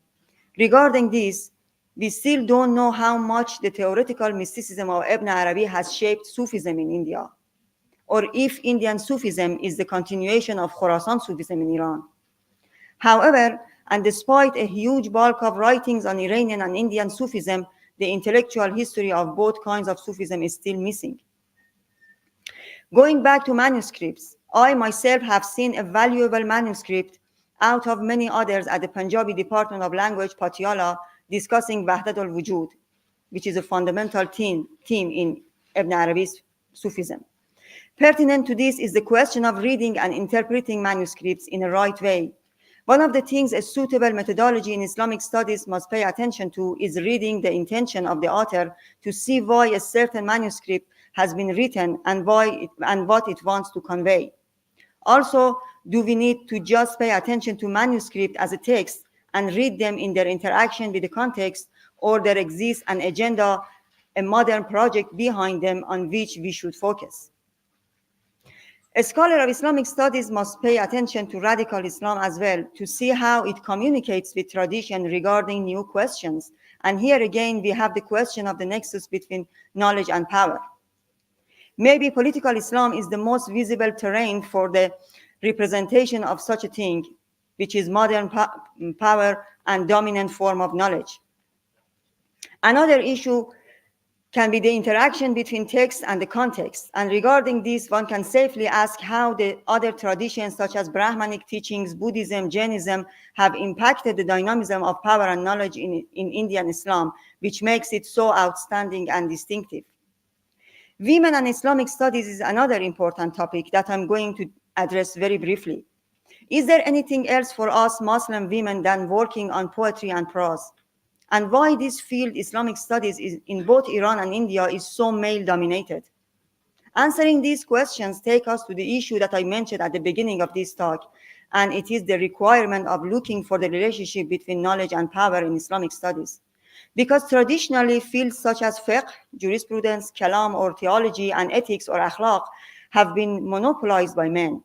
Regarding this, we still don't know how much the theoretical mysticism of Ibn Arabi has shaped Sufism in India, or if Indian Sufism is the continuation of Khorasan Sufism in Iran. However, and despite a huge bulk of writings on Iranian and Indian Sufism, the intellectual history of both kinds of Sufism is still missing. Going back to manuscripts, I myself have seen a valuable manuscript out of many others at the Punjabi Department of Language, Patiala, discussing Wahdat al-Wujud, which is a fundamental theme in Ibn Arabi's Sufism. Pertinent to this is the question of reading and interpreting manuscripts in a right way. One of the things a suitable methodology in Islamic studies must pay attention to is reading the intention of the author to see why a certain manuscript has been written and what it wants to convey. Also, do we need to just pay attention to manuscript as a text and read them in their interaction with the context, or there exists an agenda, a modern project behind them on which we should focus? A scholar of Islamic studies must pay attention to radical Islam as well, to see how it communicates with tradition regarding new questions. And here again, we have the question of the nexus between knowledge and power. Maybe political Islam is the most visible terrain for the representation of such a thing, which is modern power and dominant form of knowledge. Another issue can be the interaction between text and the context. And regarding this, one can safely ask how the other traditions such as Brahmanic teachings, Buddhism, Jainism have impacted the dynamism of power and knowledge in Indian Islam, which makes it so outstanding and distinctive. Women and Islamic studies is another important topic that I'm going to address very briefly. Is there anything else for us Muslim women than working on poetry and prose? And why this field, Islamic studies, is in both Iran and India, is so male-dominated? Answering these questions take us to the issue that I mentioned at the beginning of this talk, and it is the requirement of looking for the relationship between knowledge and power in Islamic studies. Because traditionally, fields such as fiqh, jurisprudence, kalam, or theology, and ethics or akhlaq have been monopolized by men.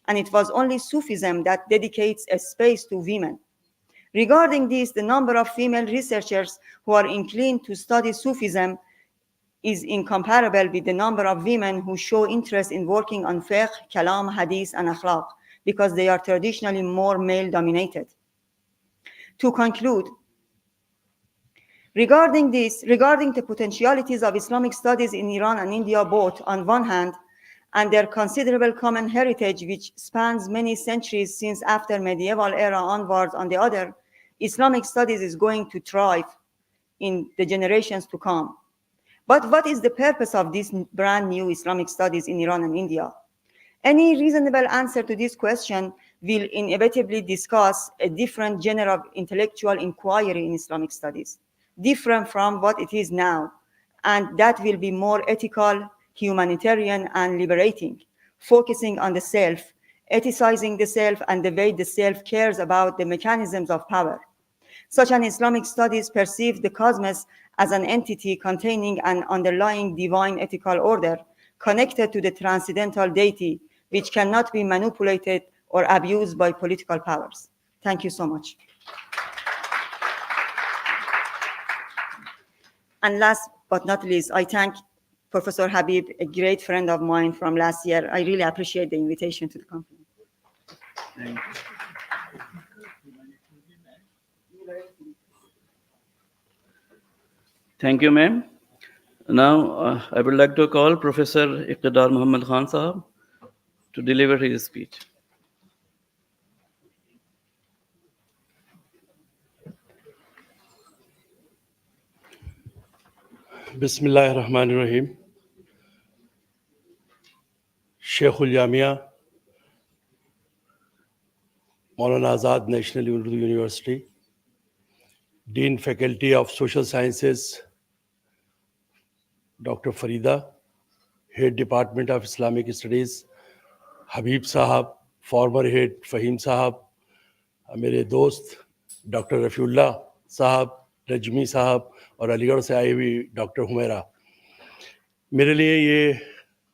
And it was only Sufism that dedicates a space to women. Regarding this, the number of female researchers who are inclined to study Sufism is incomparable with the number of women who show interest in working on fiqh, kalam, hadith, and akhlaq, because they are traditionally more male-dominated. To conclude, regarding the potentialities of Islamic studies in Iran and India both, on one hand, and their considerable common heritage, which spans many centuries since after medieval era onwards, on the other, Islamic studies is going to thrive in the generations to come. But what is the purpose of this brand new Islamic studies in Iran and India? Any reasonable answer to this question will inevitably discuss a different genre of intellectual inquiry in Islamic studies, different from what it is now, and that will be more ethical, humanitarian, and liberating, focusing on the self, ethicizing the self and the way the self cares about the mechanisms of power. Such an Islamic studies perceives the cosmos as an entity containing an underlying divine ethical order connected to the transcendental deity, which cannot be manipulated or abused by political powers. Thank you so much. And last but not least, I thank Professor Habib, a great friend of mine from last year. I really appreciate the invitation to the conference. Thank you. Thank you, ma'am. Now, I would like to call Professor Iqtidar Muhammad Khan Sahab to deliver his speech. بسم اللہ الرحمن الرحیم. شیخ الجامعہ Maulana Azad national Urdu university, dean faculty of social sciences doctor Farida, head department of Islamic studies Habib sahib, former head Fahim صاحب، میرے دوست doctor Rafi اللہ صاحب، نجمی صاحب، اور علی گڑھ سے آئی ہوئی ڈاکٹر حمیرہ. میرے لیے یہ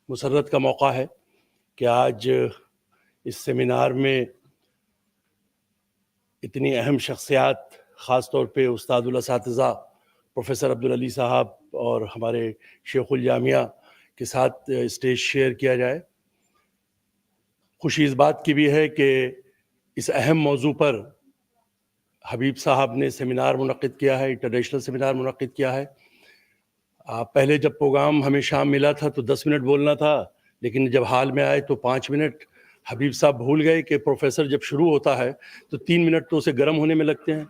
مسرت کا موقع ہے کہ آج اس سیمینار میں اتنی اہم شخصیات، خاص طور پہ استاد الاساتذہ پروفیسر عبدالعلی صاحب اور ہمارے شیخ الجامعہ کے ساتھ اسٹیج شیئر کیا جائے. خوشی اس بات کی بھی ہے کہ اس اہم موضوع پر حبیب صاحب نے سیمینار منعقد کیا ہے، انٹرنیشنل سیمینار منعقد کیا ہے. پہلے جب پروگرام ہمیں شام ملا تھا تو 10 منٹ بولنا تھا، لیکن جب حال میں آئے تو 5 منٹ. حبیب صاحب بھول گئے کہ پروفیسر جب شروع ہوتا ہے تو 3 منٹ تو اسے گرم ہونے میں لگتے ہیں.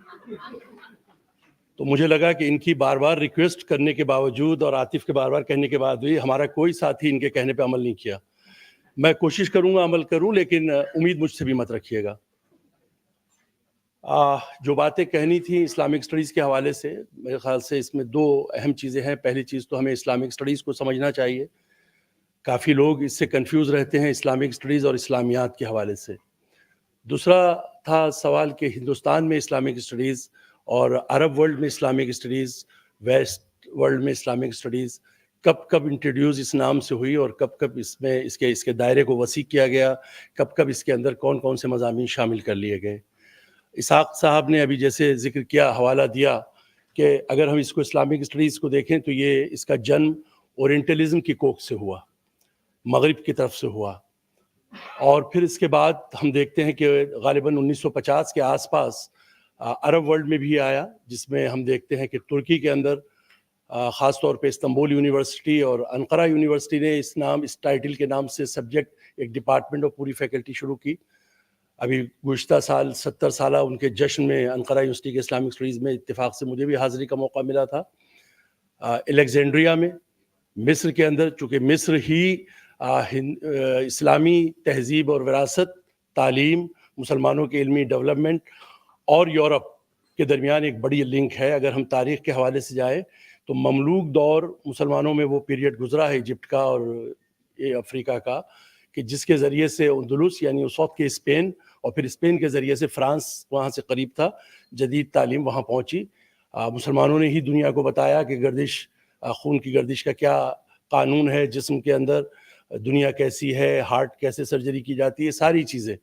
تو مجھے لگا کہ ان کی بار بار ریکویسٹ کرنے کے باوجود اور عاطف کے بار بار کہنے کے بعد بھی ہمارا کوئی ساتھی ان کے کہنے پہ عمل نہیں کیا. میں کوشش کروں گا عمل کروں، لیکن امید مجھ سے بھی مت رکھیے گا. جو باتیں کہنی تھیں اسلامک اسٹڈیز کے حوالے سے، میرے خیال سے اس میں 2 اہم چیزیں ہیں. پہلی چیز تو ہمیں اسلامک اسٹڈیز کو سمجھنا چاہیے. کافی لوگ اس سے کنفیوز رہتے ہیں اسلامک اسٹڈیز اور اسلامیات کے حوالے سے. دوسرا تھا سوال کہ ہندوستان میں اسلامک اسٹڈیز اور عرب ورلڈ میں اسلامک اسٹڈیز، ویسٹ ورلڈ میں اسلامک اسٹڈیز کب انٹروڈیوس اس نام سے ہوئی اور کب اس کے دائرے کو وسیع کیا گیا، کب اس کے اندر کون کون سے مضامین شامل کر لیے گئے. اسحاق صاحب نے ابھی جیسے ذکر کیا، حوالہ دیا کہ اگر ہم اس کو اسلامک اسٹڈیز کو دیکھیں تو یہ اس کا جنم اورینٹلزم کی کوکھ سے ہوا، مغرب کی طرف سے ہوا. اور پھر اس کے بعد ہم دیکھتے ہیں کہ غالباً 1950 کے آس پاس عرب ورلڈ میں بھی آیا، جس میں ہم دیکھتے ہیں کہ ترکی کے اندر خاص طور پہ استنبول یونیورسٹی اور انقرہ یونیورسٹی نے اس ٹائٹل کے نام سے سبجیکٹ ایک ڈپارٹمنٹ اور پوری فیکلٹی شروع کی. ابھی گزشتہ سال 70 سالہ ان کے جشن میں انقرہ یونیورسٹی کے اسلامک اسٹڈیز میں اتفاق سے مجھے بھی حاضری کا موقع ملا تھا. الیگزینڈریا میں، مصر کے اندر، چونکہ مصر ہی اسلامی تہذیب اور وراثت، تعلیم، مسلمانوں کے علمی ڈیولپمنٹ اور یورپ کے درمیان ایک بڑی لنک ہے. اگر ہم تاریخ کے حوالے سے جائیں تو مملوک دور مسلمانوں میں وہ پیریڈ گزرا ہے ایجپٹ کا اور افریقہ کا کہ جس کے ذریعے سے اندلس یعنی اس وقت کے اسپین اور پھر اسپین کے ذریعے سے فرانس وہاں سے قریب تھا, جدید تعلیم وہاں پہنچی. مسلمانوں نے ہی دنیا کو بتایا کہ گردش خون کی گردش کا کیا قانون ہے, جسم کے اندر دنیا کیسی ہے, ہارٹ کیسے سرجری کی جاتی ہے, ساری چیزیں.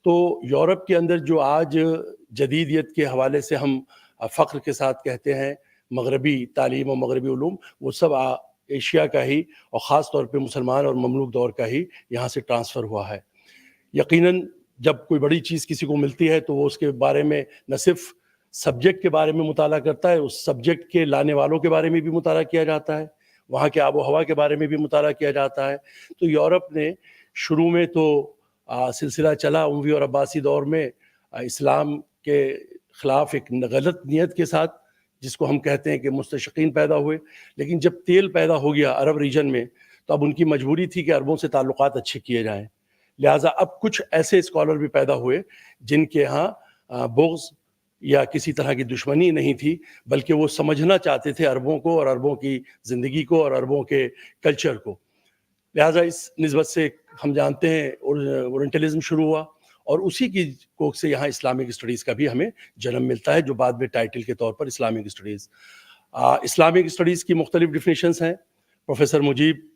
تو یورپ کے اندر جو آج جدیدیت کے حوالے سے ہم فخر کے ساتھ کہتے ہیں مغربی تعلیم اور مغربی علوم, وہ سب ایشیا کا ہی اور خاص طور پہ مسلمان اور مملوک دور کا ہی یہاں سے ٹرانسفر ہوا ہے. یقیناً جب کوئی بڑی چیز کسی کو ملتی ہے تو وہ اس کے بارے میں نہ صرف سبجیکٹ کے بارے میں مطالعہ کرتا ہے, اس سبجیکٹ کے لانے والوں کے بارے میں بھی مطالعہ کیا جاتا ہے, وہاں کے آب و ہوا کے بارے میں بھی مطالعہ کیا جاتا ہے. تو یورپ نے شروع میں تو سلسلہ چلا اموی اور عباسی دور میں اسلام کے خلاف ایک غلط نیت کے ساتھ, جس کو ہم کہتے ہیں کہ مستشقین پیدا ہوئے. لیکن جب تیل پیدا ہو گیا عرب ریجن میں تو اب ان کی مجبوری تھی کہ عربوں سے تعلقات اچھے کیے جائیں. لہٰذا اب کچھ ایسے اسکالر بھی پیدا ہوئے جن کے ہاں بغض یا کسی طرح کی دشمنی نہیں تھی, بلکہ وہ سمجھنا چاہتے تھے عربوں کو اور عربوں کی زندگی کو اور عربوں کے کلچر کو. لہٰذا اس نسبت سے ہم جانتے ہیں اورینٹلزم شروع ہوا اور اسی کی کوکھ سے یہاں اسلامک اسٹڈیز کا بھی ہمیں جنم ملتا ہے, جو بعد میں ٹائٹل کے طور پر اسلامک اسٹڈیز. اسلامک اسٹڈیز کی مختلف ڈیفینیشنز ہیں. Professor Mujeeb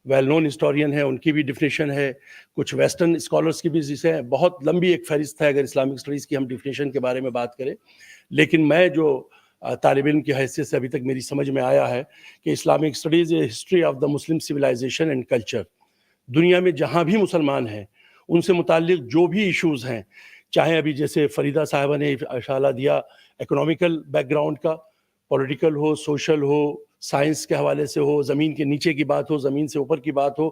well known historian ہیں, ان کی بھی ڈیفینیشن ہے, کچھ ویسٹرن اسکالرس کی بھی جسے ہیں. بہت لمبی ایک فہرست ہے اگر اسلامک اسٹڈیز کی ہم ڈیفینیشن کے بارے میں بات کریں. لیکن میں جو طالب علم کی حیثیت سے ابھی تک میری سمجھ میں آیا ہے کہ Islamic studies a history of the Muslim civilisation and culture. دنیا میں جہاں بھی مسلمان ہیں ان سے متعلق جو بھی ایشوز ہیں, چاہے ابھی جیسے فریدہ صاحبہ نے اشارہ دیا اکنامیکل بیک گراؤنڈ کا, پولیٹیکل ہو, سوشل ہو, سائنس کے حوالے سے ہو, زمین کے نیچے کی بات ہو, زمین سے اوپر کی بات ہو,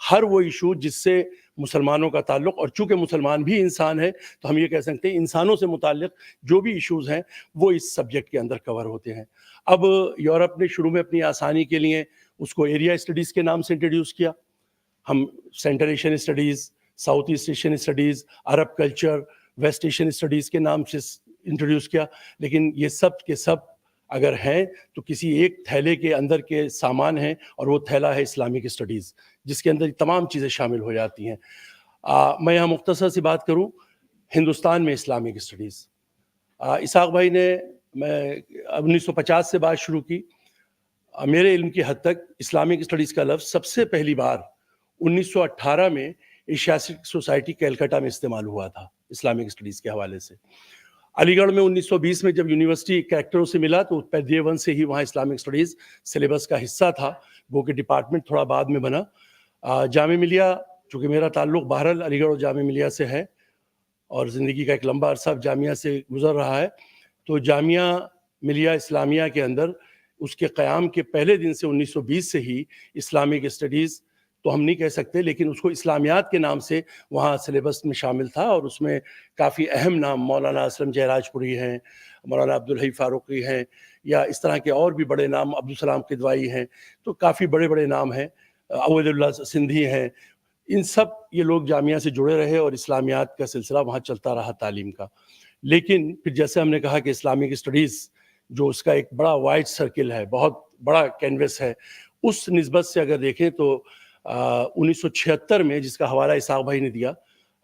ہر وہ ایشو جس سے مسلمانوں کا تعلق, اور چونکہ مسلمان بھی انسان ہے تو ہم یہ کہہ سکتے ہیں انسانوں سے متعلق جو بھی ایشوز ہیں وہ اس سبجیکٹ کے اندر کور ہوتے ہیں. اب یورپ نے شروع میں اپنی آسانی کے لیے اس کو ایریا اسٹڈیز کے نام سے انٹروڈیوس کیا. ہم central Asian studies, south east Asian studies, Arab culture, west Asian studies کے نام سے انٹروڈیوس کیا. لیکن یہ سب کے سب اگر ہیں تو کسی ایک تھیلے کے اندر کے سامان ہیں, اور وہ تھیلا ہے اسلامک اسٹڈیز, جس کے اندر تمام چیزیں شامل ہو جاتی ہیں. میں یہاں مختصر سی بات کروں ہندوستان میں اسلامک اسٹڈیز. اسحاق بھائی نے میں 1950 سے بات شروع کی. میرے علم کی حد تک اسلامک اسٹڈیز کا لفظ سب سے پہلی بار 1918 میں ایشیاٹک سوسائٹی کیلکٹا میں استعمال ہوا تھا اسلامک اسٹڈیز کے حوالے سے. علی گڑھ میں 1920 میں جب یونیورسٹی کریکٹروں سے ملا تو ڈے ون سے ہی وہاں اسلامک اسٹڈیز سلیبس کا حصہ تھا, وہ کہ ڈپارٹمنٹ تھوڑا بعد میں بنا. جامعہ ملیہ, چونکہ میرا تعلق بہرحال علی گڑھ اور جامعہ ملیہ سے ہے اور زندگی کا ایک لمبا عرصہ جامعہ سے گزر رہا ہے, تو جامعہ ملیہ اسلامیہ کے اندر اس کے قیام کے پہلے دن سے 1920 سے ہی اسلامک اسٹڈیز تو ہم نہیں کہہ سکتے, لیکن اس کو اسلامیات کے نام سے وہاں سلیبس میں شامل تھا. اور اس میں کافی اہم نام مولانا اسلم جہراج پوری ہیں, مولانا عبدالحی فاروقی ہیں, یا اس طرح کے اور بھی بڑے نام, عبدالسلام قدوائی ہیں, تو کافی بڑے بڑے نام ہیں, عبید اللہ سندھی ہیں. ان سب یہ لوگ جامعہ سے جڑے رہے اور اسلامیات کا سلسلہ وہاں چلتا رہا تعلیم کا. لیکن پھر جیسے ہم نے کہا کہ اسلامک اسٹڈیز جو اس کا ایک بڑا وائڈ سرکل ہے, بہت بڑا کینوس ہے, اس نسبت سے اگر دیکھیں تو 1976 میں جس کا حوالہ اسحاق بھائی نے دیا,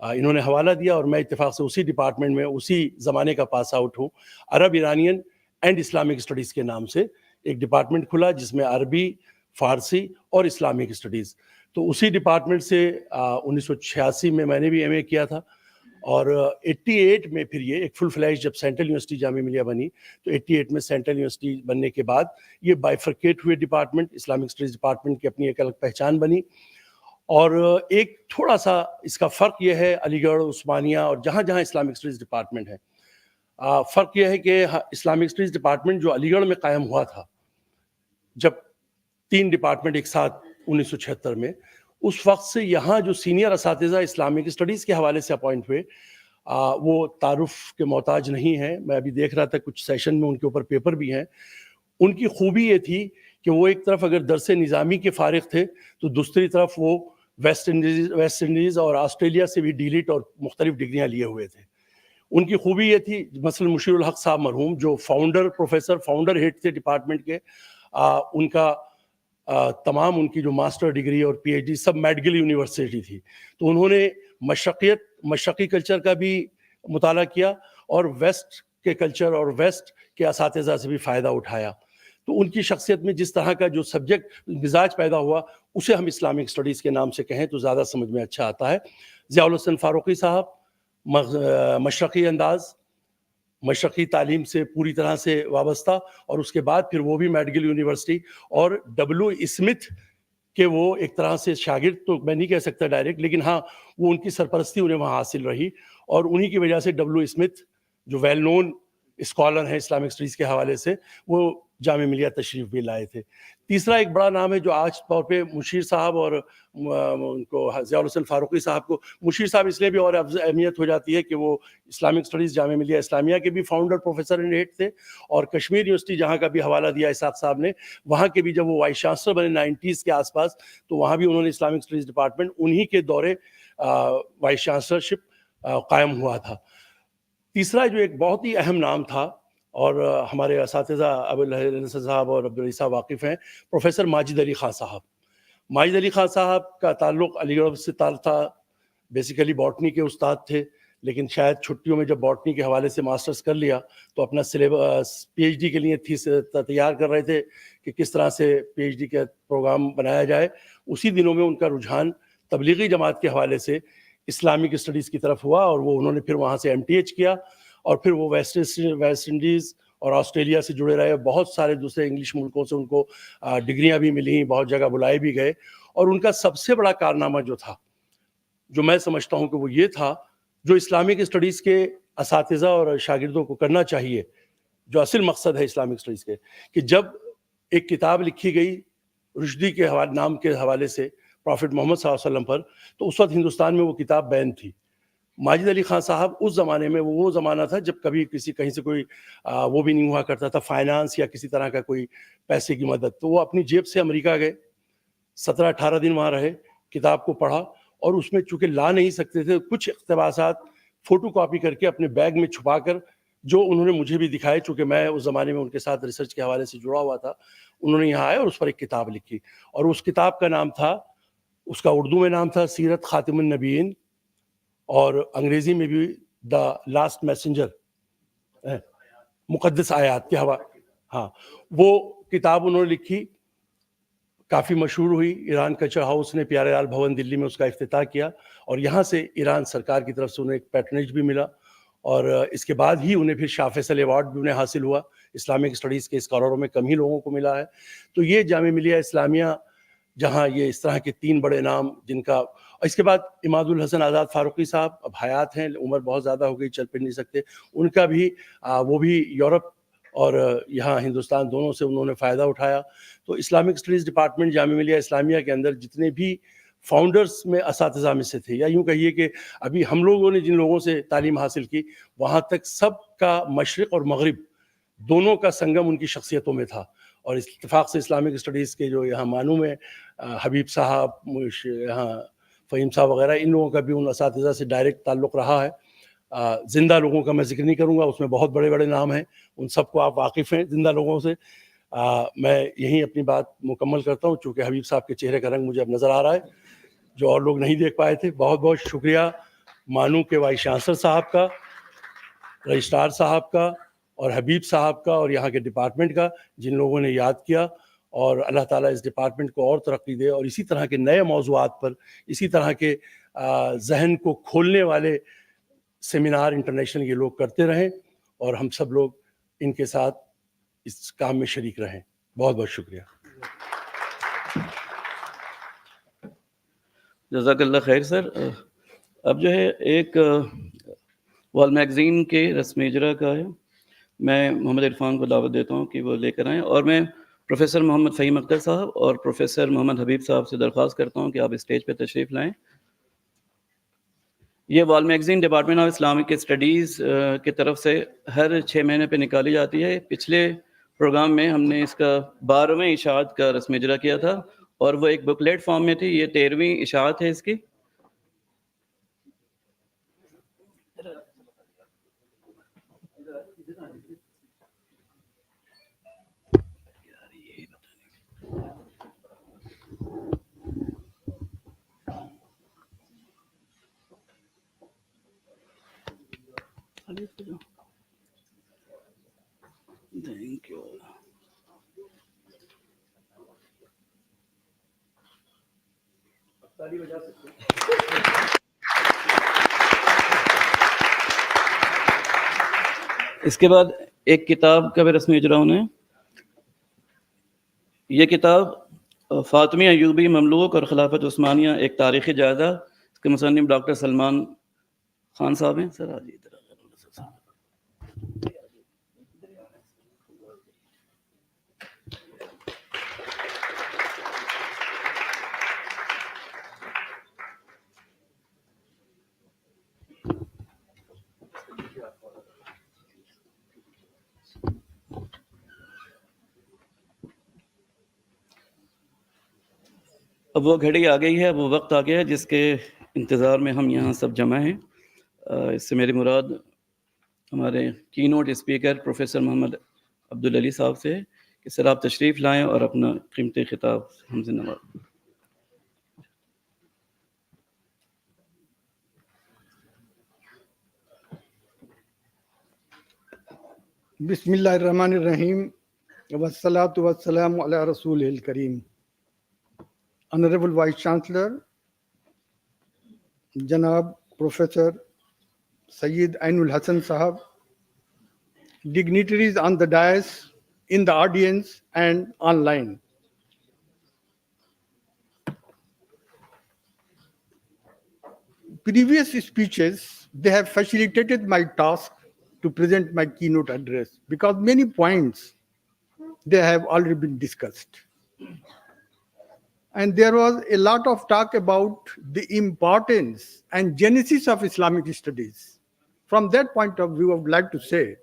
انہوں نے حوالہ دیا اور میں اتفاق سے اسی ڈپارٹمنٹ میں اسی زمانے کا پاس آؤٹ ہوں. عرب ایرانین اینڈ اسلامک اسٹڈیز کے نام سے ایک ڈپارٹمنٹ کھلا جس میں عربی, فارسی اور اسلامک اسٹڈیز. تو اسی ڈپارٹمنٹ سے 1986 میں نے بھی ایم اے کیا تھا, اور 88 میں پھر یہ ایک فل فلیج جب سینٹرل یونیورسٹی جامعہ ملیہ بنی تو 88 میں سینٹرل یونیورسٹی بننے کے بعد یہ بائیفرکیٹ ہوئے ڈپارٹمنٹ, اسلامک اسٹڈیز ڈپارٹمنٹ کی اپنی ایک الگ پہچان بنی. اور ایک تھوڑا سا اس کا فرق یہ ہے علی گڑھ, عثمانیہ اور جہاں جہاں اسلامک اسٹڈیز ڈپارٹمنٹ ہے, فرق یہ ہے کہ اسلامک اسٹڈیز ڈپارٹمنٹ جو علی گڑھ میں قائم ہوا تھا جب 3 ڈپارٹمنٹ ایک ساتھ 1976 میں, اس وقت سے یہاں جو سینئر اساتذہ اسلامک اسٹڈیز کے حوالے سے اپوائنٹ ہوئے وہ تعارف کے محتاج نہیں ہیں. میں ابھی دیکھ رہا تھا کچھ سیشن میں ان کے اوپر پیپر بھی ہیں. ان کی خوبی یہ تھی کہ وہ ایک طرف اگر درس نظامی کے فارغ تھے تو دوسری طرف وہ ویسٹ انڈیز اور آسٹریلیا سے بھی ڈیلیٹ اور مختلف ڈگریاں لیے ہوئے تھے. ان کی خوبی یہ تھی, مثلا مشیر الحق صاحب مرحوم جو فاؤنڈر ہیڈ تھے ڈپارٹمنٹ کے, ان کا تمام ان کی جو ماسٹر ڈگری اور پی ایچ ڈی سب میڈگل یونیورسٹی تھی. تو انہوں نے مشرقی کلچر کا بھی مطالعہ کیا اور ویسٹ کے کلچر اور ویسٹ کے اساتذہ سے بھی فائدہ اٹھایا. تو ان کی شخصیت میں جس طرح کا جو سبجیکٹ مزاج پیدا ہوا اسے ہم اسلامک اسٹڈیز کے نام سے کہیں تو زیادہ سمجھ میں اچھا آتا ہے. ضیاء الحسن فاروقی صاحب مشرقی انداز, مشرقی تعلیم سے پوری طرح سے وابستہ, اور اس کے بعد پھر وہ بھی میڈگل یونیورسٹی, اور ڈبلو اسمتھ کہ وہ ایک طرح سے شاگرد تو میں نہیں کہہ سکتا ڈائریکٹ, لیکن ہاں وہ ان کی سرپرستی انہیں وہاں حاصل رہی, اور انہی کی وجہ سے ڈبلو اسمتھ جو ویل نون اسکالر ہیں اسلامک اسٹڈیز کے حوالے سے وہ جامعہ ملیہ تشریف بھی لائے تھے. تیسرا ایک بڑا نام ہے جو آج طور پہ مشیر صاحب اور ان کو ضیاء الحسن فاروقی صاحب کو, مشیر صاحب اس لیے بھی اور اہمیت ہو جاتی ہے کہ وہ اسلامک اسٹڈیز جامعہ ملیہ اسلامیہ کے بھی فاؤنڈر پروفیسر اینڈ ہیڈ تھے, اور کشمیر یونیورسٹی جہاں کا بھی حوالہ دیا اسحاق صاحب نے, وہاں کے بھی جب وہ وائس چانسلر بنے 90s کے آس پاس تو وہاں بھی انہوں نے اسلامک اسٹڈیز ڈپارٹمنٹ انہی کے دورے وائس چانسلرشپ قائم ہوا تھا. تیسرا جو ایک بہت ہی اہم نام تھا اور ہمارے اساتذہ ابوالحسن صاحب اور عبدالعلی صاحب واقف ہیں, پروفیسر ماجد علی خان صاحب. ماجد علی خان صاحب کا تعلق علی گڑھ سے تھا, بیسیکلی باٹنی کے استاد تھے, لیکن شاید چھٹیوں میں جب باٹنی کے حوالے سے ماسٹرز کر لیا تو اپنا سلیبس پی ایچ ڈی کے لیے تیار کر رہے تھے کہ کس طرح سے پی ایچ ڈی کا پروگرام بنایا جائے. اسی دنوں میں ان کا رجحان تبلیغی جماعت کے حوالے سے اسلامک اسٹڈیز کی طرف ہوا, اور وہ انہوں نے پھر وہاں سے MTH کیا, اور پھر وہ ویسٹ انڈیز اور آسٹریلیا سے جڑے رہے. بہت سارے دوسرے انگلش ملکوں سے ان کو ڈگریاں بھی ملیں, بہت جگہ بلائے بھی گئے. اور ان کا سب سے بڑا کارنامہ جو تھا, جو میں سمجھتا ہوں کہ وہ یہ تھا, جو اسلامک اسٹڈیز کے اساتذہ اور شاگردوں کو کرنا چاہیے, جو اصل مقصد ہے اسلامک اسٹڈیز کے, کہ جب ایک کتاب لکھی گئی رشدی کے نام کے حوالے سے پروفٹ محمد صلی اللہ علیہ وسلم پر, تو اس وقت ہندوستان میں وہ کتاب بین تھی. ماجد علی خان صاحب اس زمانے میں, وہ زمانہ تھا جب کبھی کہیں سے کوئی وہ بھی نہیں ہوا کرتا تھا فائنانس یا کسی طرح کا کوئی پیسے کی مدد, تو وہ اپنی جیب سے امریکہ گئے, 17-18 دن وہاں رہے, کتاب کو پڑھا, اور اس میں چونکہ لا نہیں سکتے تھے کچھ اقتباسات فوٹو کاپی کر کے اپنے بیگ میں چھپا کر, جو انہوں نے مجھے بھی دکھائے, چونکہ میں اس زمانے میں ان کے ساتھ ریسرچ کے حوالے سے جڑا ہوا تھا. انہوں نے یہاں آئے اور اس پر ایک کتاب لکھی, اور اس کتاب کا نام تھا, اس کا اردو میں نام تھا سیرت خاتم النبیین, اور انگریزی میں بھی دا لاسٹ میسنجر, مقدس آیات کے حوالے. ہاں, وہ کتاب انہوں نے لکھی, کافی مشہور ہوئی. ایران کلچر ہاؤس نے پیارے لال بھون دلی میں اس کا افتتاح کیا, اور یہاں سے ایران سرکار کی طرف سے انہیں ایک پیٹرنیج بھی ملا, اور اس کے بعد ہی انہیں پھر شاہ فیصل ایوارڈ بھی انہیں حاصل ہوا. اسلامک اسٹڈیز کے اسکالروں میں کم ہی لوگوں کو ملا ہے. تو یہ جامعہ ملیہ اسلامیہ جہاں یہ اس طرح کے 3 بڑے نام, جن کا, اس کے بعد عماد الحسن آزاد فاروقی صاحب اب حیات ہیں, عمر بہت زیادہ ہو گئی, چل پھر نہیں سکتے, ان کا بھی وہ بھی یورپ اور یہاں ہندوستان دونوں سے انہوں نے فائدہ اٹھایا. تو Islamic studies department Jamia Millia Islamia کے اندر جتنے بھی فاؤنڈرز میں اساتذہ میں سے تھے, یا یوں کہیے کہ ابھی ہم لوگوں نے جن لوگوں سے تعلیم حاصل کی, وہاں تک سب کا مشرق اور مغرب دونوں کا سنگم ان کی شخصیتوں میں تھا. اور اس اتفاق سے اسلامک اسٹڈیز کے جو یہاں مانو میں حبیب صاحب, یہاں فہیم صاحب وغیرہ, ان لوگوں کا بھی ان اساتذہ سے ڈائریکٹ تعلق رہا ہے. زندہ لوگوں کا میں ذکر نہیں کروں گا, اس میں بہت بڑے بڑے نام ہیں, ان سب کو آپ واقف ہیں زندہ لوگوں سے. میں یہیں اپنی بات مکمل کرتا ہوں, چونکہ حبیب صاحب کے چہرے کا رنگ مجھے اب نظر آ رہا ہے, جو اور لوگ نہیں دیکھ پائے تھے. بہت بہت شکریہ مانو کے وائس چانسلر صاحب کا, رجسٹرار صاحب کا, اور حبیب صاحب کا, اور یہاں کے ڈپارٹمنٹ کا, جن لوگوں نے یاد کیا. اور اللہ تعالیٰ اس ڈپارٹمنٹ کو اور ترقی دے, اور اسی طرح کے نئے موضوعات پر, اسی طرح کے ذہن کو کھولنے والے سیمینار انٹرنیشنل یہ لوگ کرتے رہیں, اور ہم سب لوگ ان کے ساتھ اس کام میں شریک رہیں. بہت بہت شکریہ. جزاک اللہ خیر سر. اب جو ہے ایک وال میگزین کے رسم اجرا کا ہے, میں محمد عرفان کو دعوت دیتا ہوں کہ وہ لے کر آئیں, اور میں پروفیسر محمد فہیم اختر صاحب اور پروفیسر محمد حبیب صاحب سے درخواست کرتا ہوں کہ آپ اسٹیج پہ تشریف لائیں. یہ وال magazine department of Islamic studies کی طرف سے ہر 6 مہینے پہ نکالی جاتی ہے. پچھلے پروگرام میں ہم نے اس کا 12ویں اشاعت کا رسم اجرا کیا تھا, और वो एक बुकलेट फॉर्म में थी। ये 13वीं इशाअत है इसकी। Thank you. इसके बाद एक किताब का भी रस्मी इजरा होना है। ये किताब फातिमी अयूबी ममलूक और खिलाफत उस्मानिया एक तारीखी जायजा, इसके मुसन्निफ डॉक्टर सलमान खान साहब हैं। सर आज इधर अब वो घड़ी आ गई है, वो वक्त आ गया है जिसके इंतज़ार में हम यहाँ सब जमा हैं। इससे मेरी मुराद हमारे keynote speaker professor Mohammad Abdul Ali sahab से कि सर आप तशरीफ़ लाएं और अपना कीमती खिताब हमसे नवाजें। बिस्मिल्लाहिर्रहमानिर्रहीम वस्सलातु वस्सलामु अला रसूलिल करीम। Honorable Vice Chancellor, Janab Professor Sayyid Ainul Hasan Sahab, dignitaries on the dais, in the audience and online. Previous speeches, they have facilitated my task to present my keynote address because many points they have already been discussed. And there was a lot of talk about the importance and genesis of Islamic studies. From that point of view, I would like to say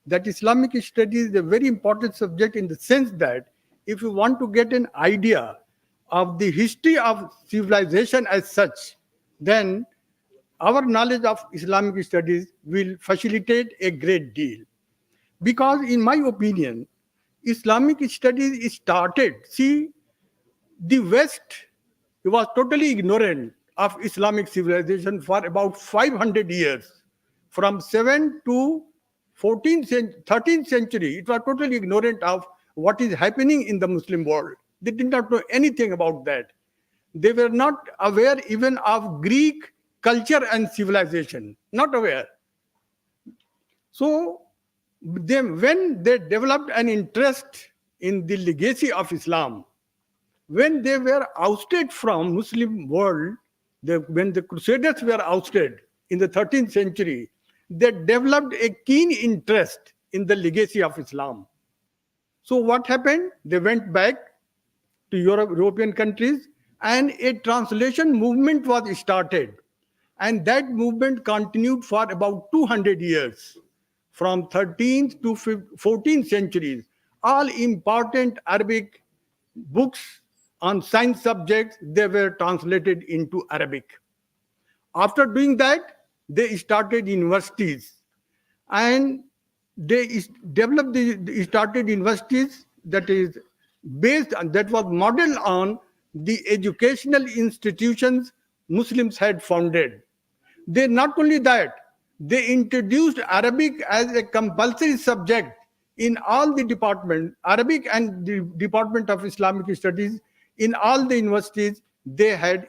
that Islamic studies is a very important subject in the sense that if you want to get an idea of the history of civilization as such, then our knowledge of Islamic studies will facilitate a great deal. Because in my opinion, Islamic studies started, the West was totally ignorant of Islamic civilization for about 500 years. From 7th to 13th century, it was totally ignorant of what is happening in the Muslim world. They did not know anything about that. They were not aware even of Greek culture and civilization, not aware. So when they developed an interest in the legacy of Islam, when they were ousted from Muslim world, when the Crusaders were ousted in the 13th century, they developed a keen interest in the legacy of Islam. So what happened? They went back to European countries and a translation movement was started. And that movement continued for about 200 years, from 13th to 14th centuries. All important Arabic books on science subjects, they were translated into Arabic. After doing that, they started universities. And they started universities that is based on, that was modeled on the educational institutions Muslims had founded. They not only that, they introduced Arabic as a compulsory subject in all the departments, Arabic and the Department of Islamic Studies, in all the universities they had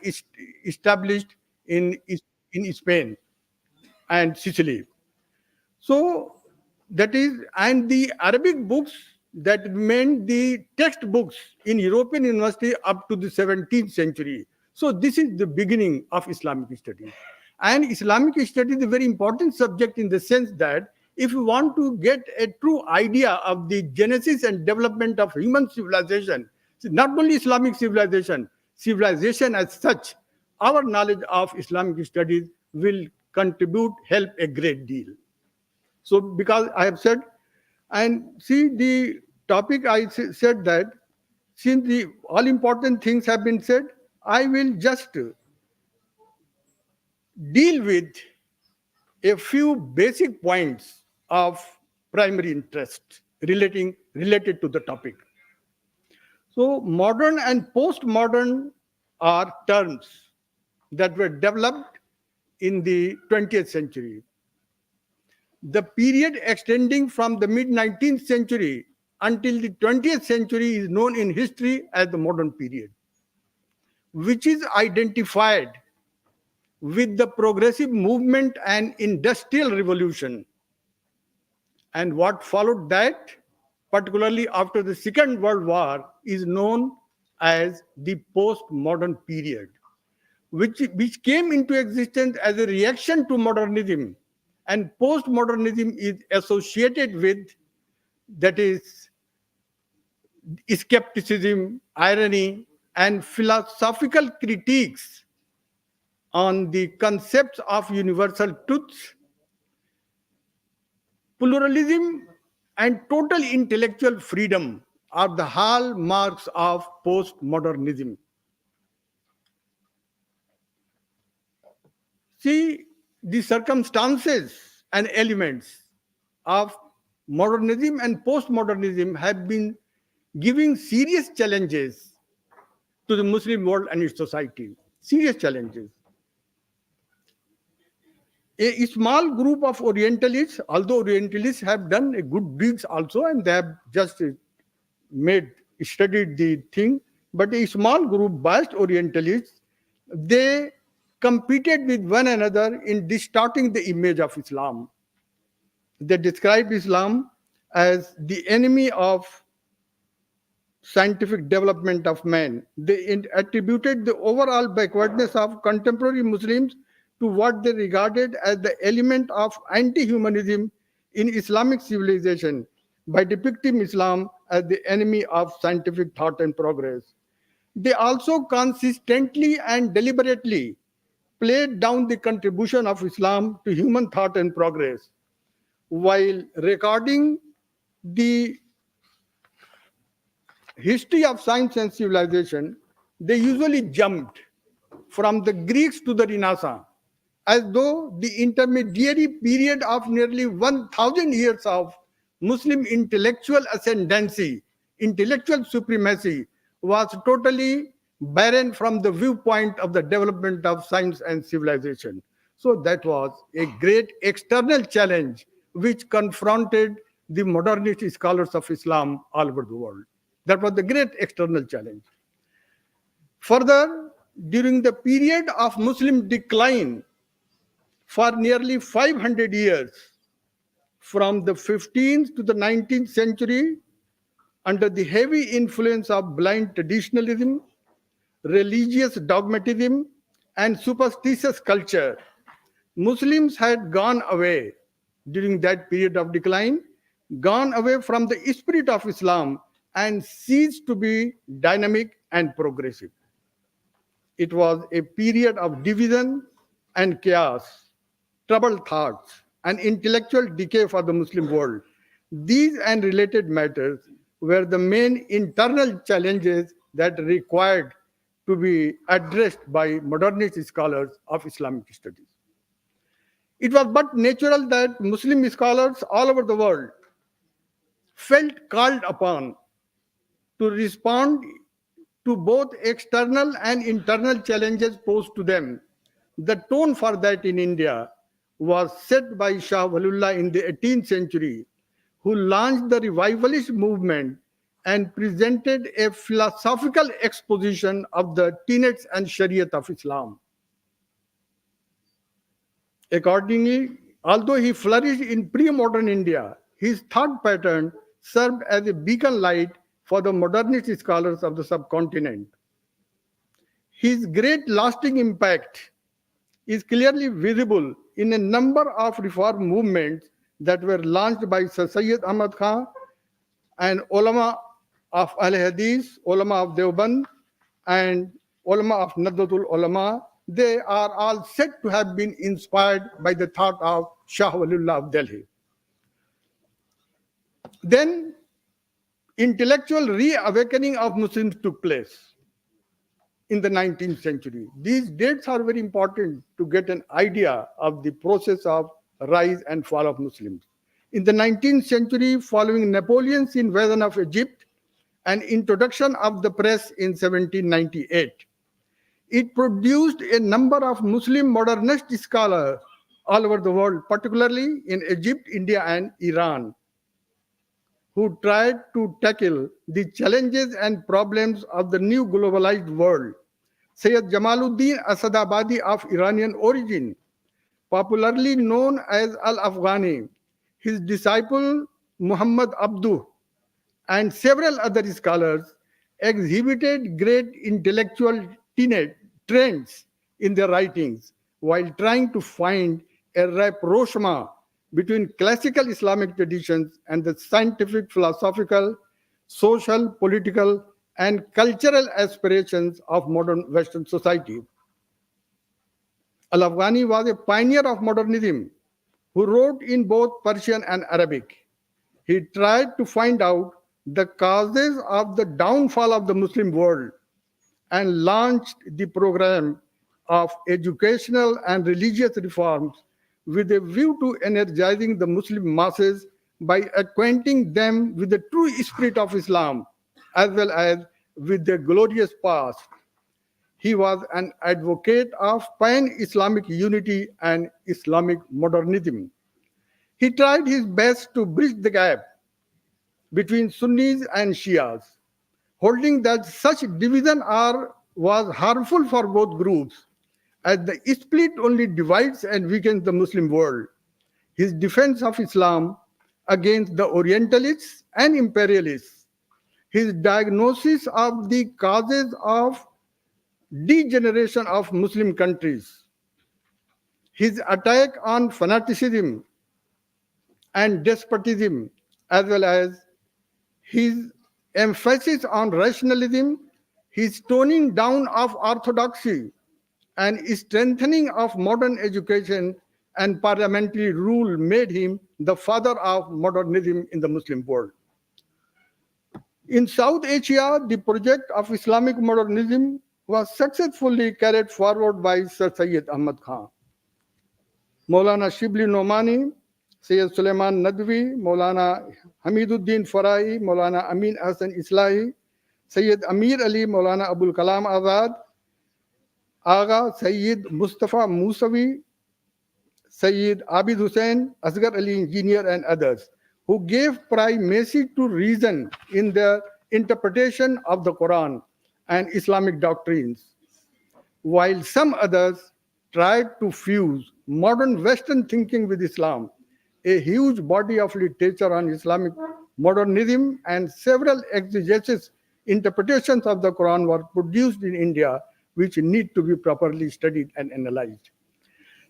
established in Spain and Sicily. So that is, and the Arabic books that remained the textbooks in European university up to the 17th century. So this is the beginning of Islamic studies. And Islamic studies is a very important subject in the sense that if you want to get a true idea of the genesis and development of human civilization, not only Islamic civilization, civilization as such, our knowledge of Islamic studies will help a great deal. So because I have said, and see the topic I said that since the all important things have been said, I will just deal with a few basic points of primary interest related to the topic. So modern and postmodern are terms that were developed in the 20th century. The period extending from the mid-19th century until the 20th century is known in history as the modern period, which is identified with the progressive movement and industrial revolution. And what followed that, particularly after the Second World War, is known as the postmodern period, which came into existence as a reaction to modernism. And postmodernism is associated with, that is, skepticism, irony, and philosophical critiques on the concepts of universal truths, pluralism, and total intellectual freedom are the hallmarks of postmodernism. See, the circumstances and elements of modernism and postmodernism have been giving serious challenges to the Muslim world and its society. Serious challenges. A small group of Orientalists, although Orientalists have done a good deeds also, and they have just studied the thing, but a small group, biased Orientalists, they competed with one another in distorting the image of Islam. They describe Islam as the enemy of scientific development of man. They attributed the overall backwardness of contemporary Muslims to what they regarded as the element of anti-humanism in Islamic civilization by depicting Islam as the enemy of scientific thought and progress. They also consistently and deliberately played down the contribution of Islam to human thought and progress. While recording the history of science and civilization, they usually jumped from the Greeks to the Renaissance, as though the intermediary period of nearly 1,000 years of Muslim intellectual ascendancy, intellectual supremacy, was totally barren from the viewpoint of the development of science and civilization. So that was a great external challenge which confronted the modernist scholars of Islam all over the world. That was the great external challenge. Further, during the period of Muslim decline for nearly 500 years, from the 15th to the 19th century, under the heavy influence of blind traditionalism, religious dogmatism, and superstitious culture, Muslims had gone away during that period of decline, gone away from the spirit of Islam and ceased to be dynamic and progressive. It was a period of division and chaos, troubled thoughts, and intellectual decay for the Muslim world. These and related matters were the main internal challenges that required to be addressed by modernist scholars of Islamic studies. It was but natural that Muslim scholars all over the world felt called upon to respond to both external and internal challenges posed to them. The tone for that in India was set by Shah Waliullah in the 18th century, who launched the revivalist movement and presented a philosophical exposition of the tenets and Shariat of Islam. Accordingly, although he flourished in pre-modern India, his thought pattern served as a beacon light for the modernist scholars of the subcontinent. His great lasting impact is clearly visible in a number of reform movements that were launched by Sir Sayyid Ahmad Khan and ulama of Al-Hadith, ulama of Deoband, and ulama of Nahdlatul Ulama. They are all said to have been inspired by the thought of Shah Waliullah of Delhi. Then intellectual reawakening of Muslims took place in the 19th century. These dates are very important to get an idea of the process of rise and fall of Muslims. In the 19th century, following Napoleon's invasion of Egypt and introduction of the press in 1798, it produced a number of Muslim modernist scholars all over the world, particularly in Egypt, India, and Iran, who tried to tackle the challenges and problems of the new globalized world. Sayyid Jamaluddin Asadabadi of Iranian origin, popularly known as Al-Afghani, his disciple Muhammad Abduh, and several other scholars exhibited great intellectual trends in their writings while trying to find a rapprochement between classical Islamic traditions and the scientific, philosophical, social, political, and cultural aspirations of modern Western society. Al-Afghani was a pioneer of modernism who wrote in both Persian and Arabic. He tried to find out the causes of the downfall of the Muslim world and launched the program of educational and religious reforms with a view to energizing the Muslim masses by acquainting them with the true spirit of Islam as well as with their glorious past. He was an advocate of pan-Islamic unity and Islamic modernism. He tried his best to bridge the gap between Sunnis and Shias, holding that such division was harmful for both groups, as the split only divides and weakens the Muslim world. His defense of Islam against the Orientalists and imperialists, his diagnosis of the causes of degeneration of Muslim countries, his attack on fanaticism and despotism, as well as his emphasis on rationalism, his toning down of orthodoxy, and strengthening of modern education and parliamentary rule made him the father of modernism in the Muslim world. In South Asia, the project of Islamic modernism was successfully carried forward by Sir Syed Ahmad Khan. Maulana Shibli Nomani, Sayyid Sulaiman Nadwi, Maulana Hamiduddin Farai, Maulana Amin Hassan Islahi, Sayyid Amir Ali, Maulana Abul Kalam Azad, Agha Sayyid Mustafa Musawi, Sayyid Abid Hussain, Asghar Ali Engineer, and others, who gave primacy to reason in their interpretation of the Quran and Islamic doctrines, while some others tried to fuse modern Western thinking with Islam. A huge body of literature on Islamic modernism and several exegesis interpretations of the Quran were produced in India, which need to be properly studied and analyzed.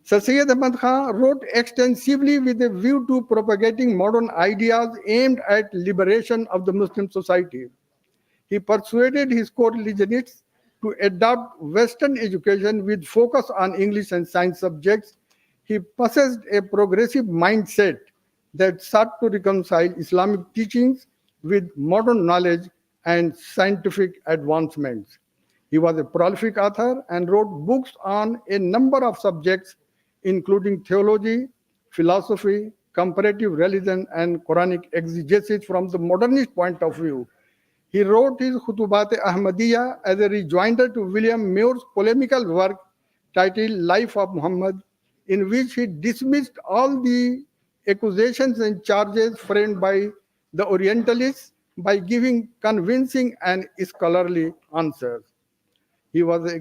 Sir Syed Ahmad Khan wrote extensively with a view to propagating modern ideas aimed at liberation of the Muslim society. He persuaded his co-religionists to adopt Western education with focus on English and science subjects. He possessed a progressive mindset that sought to reconcile Islamic teachings with modern knowledge and scientific advancements. He was a prolific author and wrote books on a number of subjects, including theology, philosophy, comparative religion, and Quranic exegesis from the modernist point of view. He wrote his Khutubat-e Ahmadiyya as a rejoinder to William Muir's polemical work titled Life of Muhammad, in which he dismissed all the accusations and charges framed by the Orientalists by giving convincing and scholarly answers. He was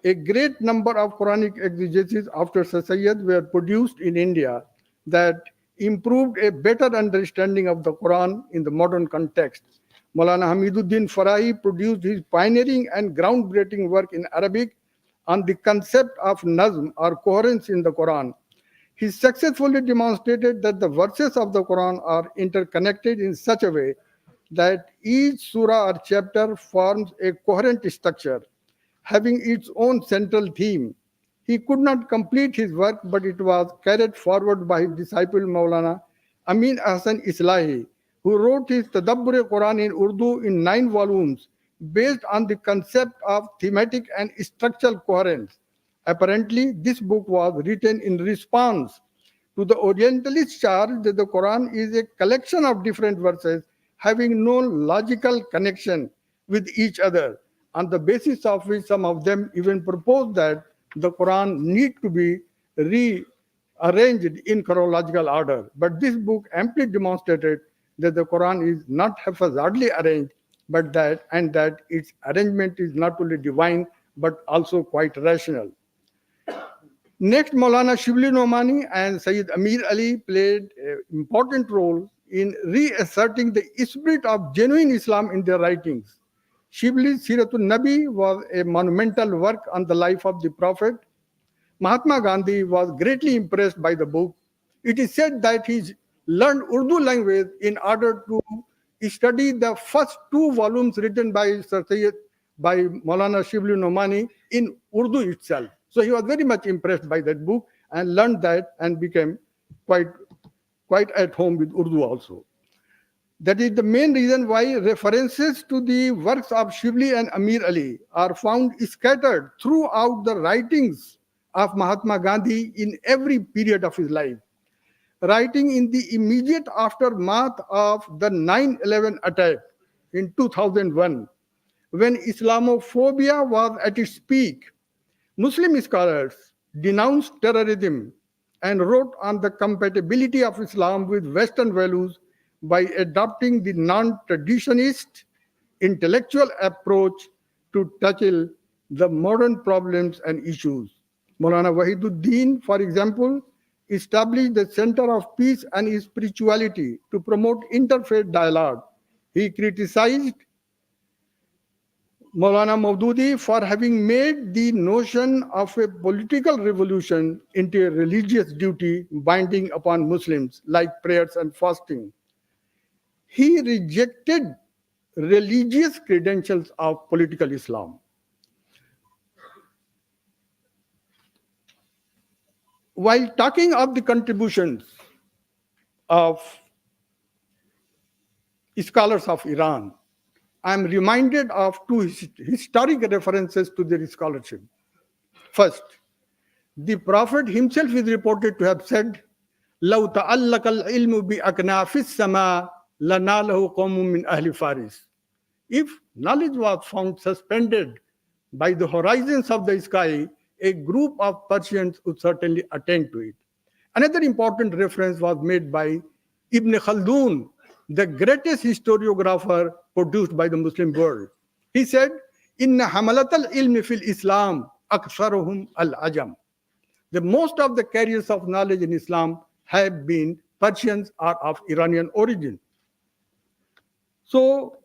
a great number of Quranic exegesis after Sir Syed were produced in India that improved a better understanding of the Quran in the modern context. Maulana Hamiduddin Farai produced his pioneering and groundbreaking work in Arabic on the concept of nazm or coherence in the Quran. He successfully demonstrated that the verses of the Quran are interconnected in such a way that each surah or chapter forms a coherent structure, having its own central theme. He could not complete his work, but it was carried forward by his disciple Maulana Amin Hassan Islahi, who wrote his Tadabbur-e-Quran in Urdu in 9 volumes based on the concept of thematic and structural coherence. Apparently, this book was written in response to the Orientalist charge that the Quran is a collection of different verses having no logical connection with each other, on the basis of which some of them even proposed that the Quran need to be rearranged in chronological order. But this book amply demonstrated that the Quran is not haphazardly arranged, but that its arrangement is not only divine but also quite rational. Next, Maulana Shibli Nomani and Sayyid Amir Ali played an important role in reasserting the spirit of genuine Islam in their writings. Shibli's Siratul Nabi was a monumental work on the life of the Prophet. Mahatma Gandhi was greatly impressed by the book. It is said that he learned Urdu language in order to study the first 2 volumes written by Maulana Shibli Nomani in Urdu itself. So he was very much impressed by that book and learned that and became quite at home with Urdu also. That is the main reason why references to the works of Shibli and Amir Ali are found scattered throughout the writings of Mahatma Gandhi in every period of his life. Writing in the immediate aftermath of the 9/11 attack in 2001, when Islamophobia was at its peak, Muslim scholars denounced terrorism and wrote on the compatibility of Islam with Western values by adopting the non-traditionist intellectual approach to tackle the modern problems and issues. Maulana Wahiduddin, for example, established the Center of Peace and Spirituality to promote interfaith dialogue. He criticized Maulana Maududi for having made the notion of a political revolution into a religious duty binding upon Muslims, like prayers and fasting. He rejected religious credentials of political Islam. While talking of the contributions of scholars of Iran, I am reminded of 2 historic references to their scholarship. First, the Prophet himself is reported to have said, لَوْ تَعَلَّقَ الْعِلْمُ بِأَكْنَافِ السَّمَاءِ لَنَالَهُ قَوْمٌ مِّنْ أَهْلِ فَارِسِ. If knowledge was found suspended by the horizons of the sky, a group of Persians would certainly attain to it. Another important reference was made by Ibn Khaldun, the greatest historiographer produced by the Muslim world. He said, "Inna hamalat al-ilm fil Islam aktharuhum al-ajam." The most of the carriers of knowledge in Islam have been Persians or of Iranian origin. So,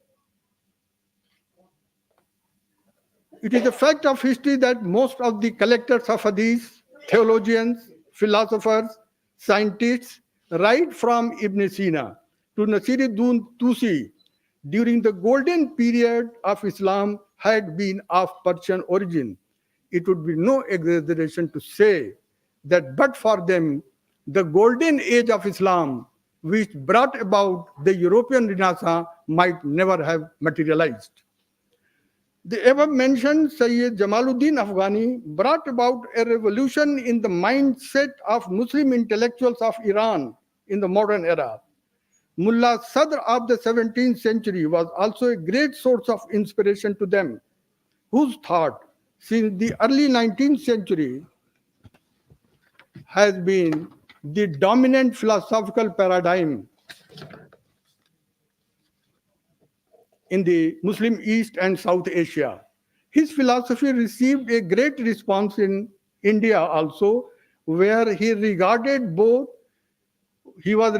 it is a fact of history that most of the collectors of hadith, theologians, philosophers, scientists, right from Ibn Sina to Nasiruddin Tusi during the golden period of Islam had been of Persian origin. It would be no exaggeration to say that but for them, the golden age of Islam, which brought about the European Renaissance, might never have materialized. The above-mentioned Sayyid Jamaluddin Afghani brought about a revolution in the mindset of Muslim intellectuals of Iran in the modern era. Mullah Sadr of the 17th century was also a great source of inspiration to them, whose thought since the early 19th century has been the dominant philosophical paradigm in the Muslim East and South Asia. His philosophy received a great response in India also, where he was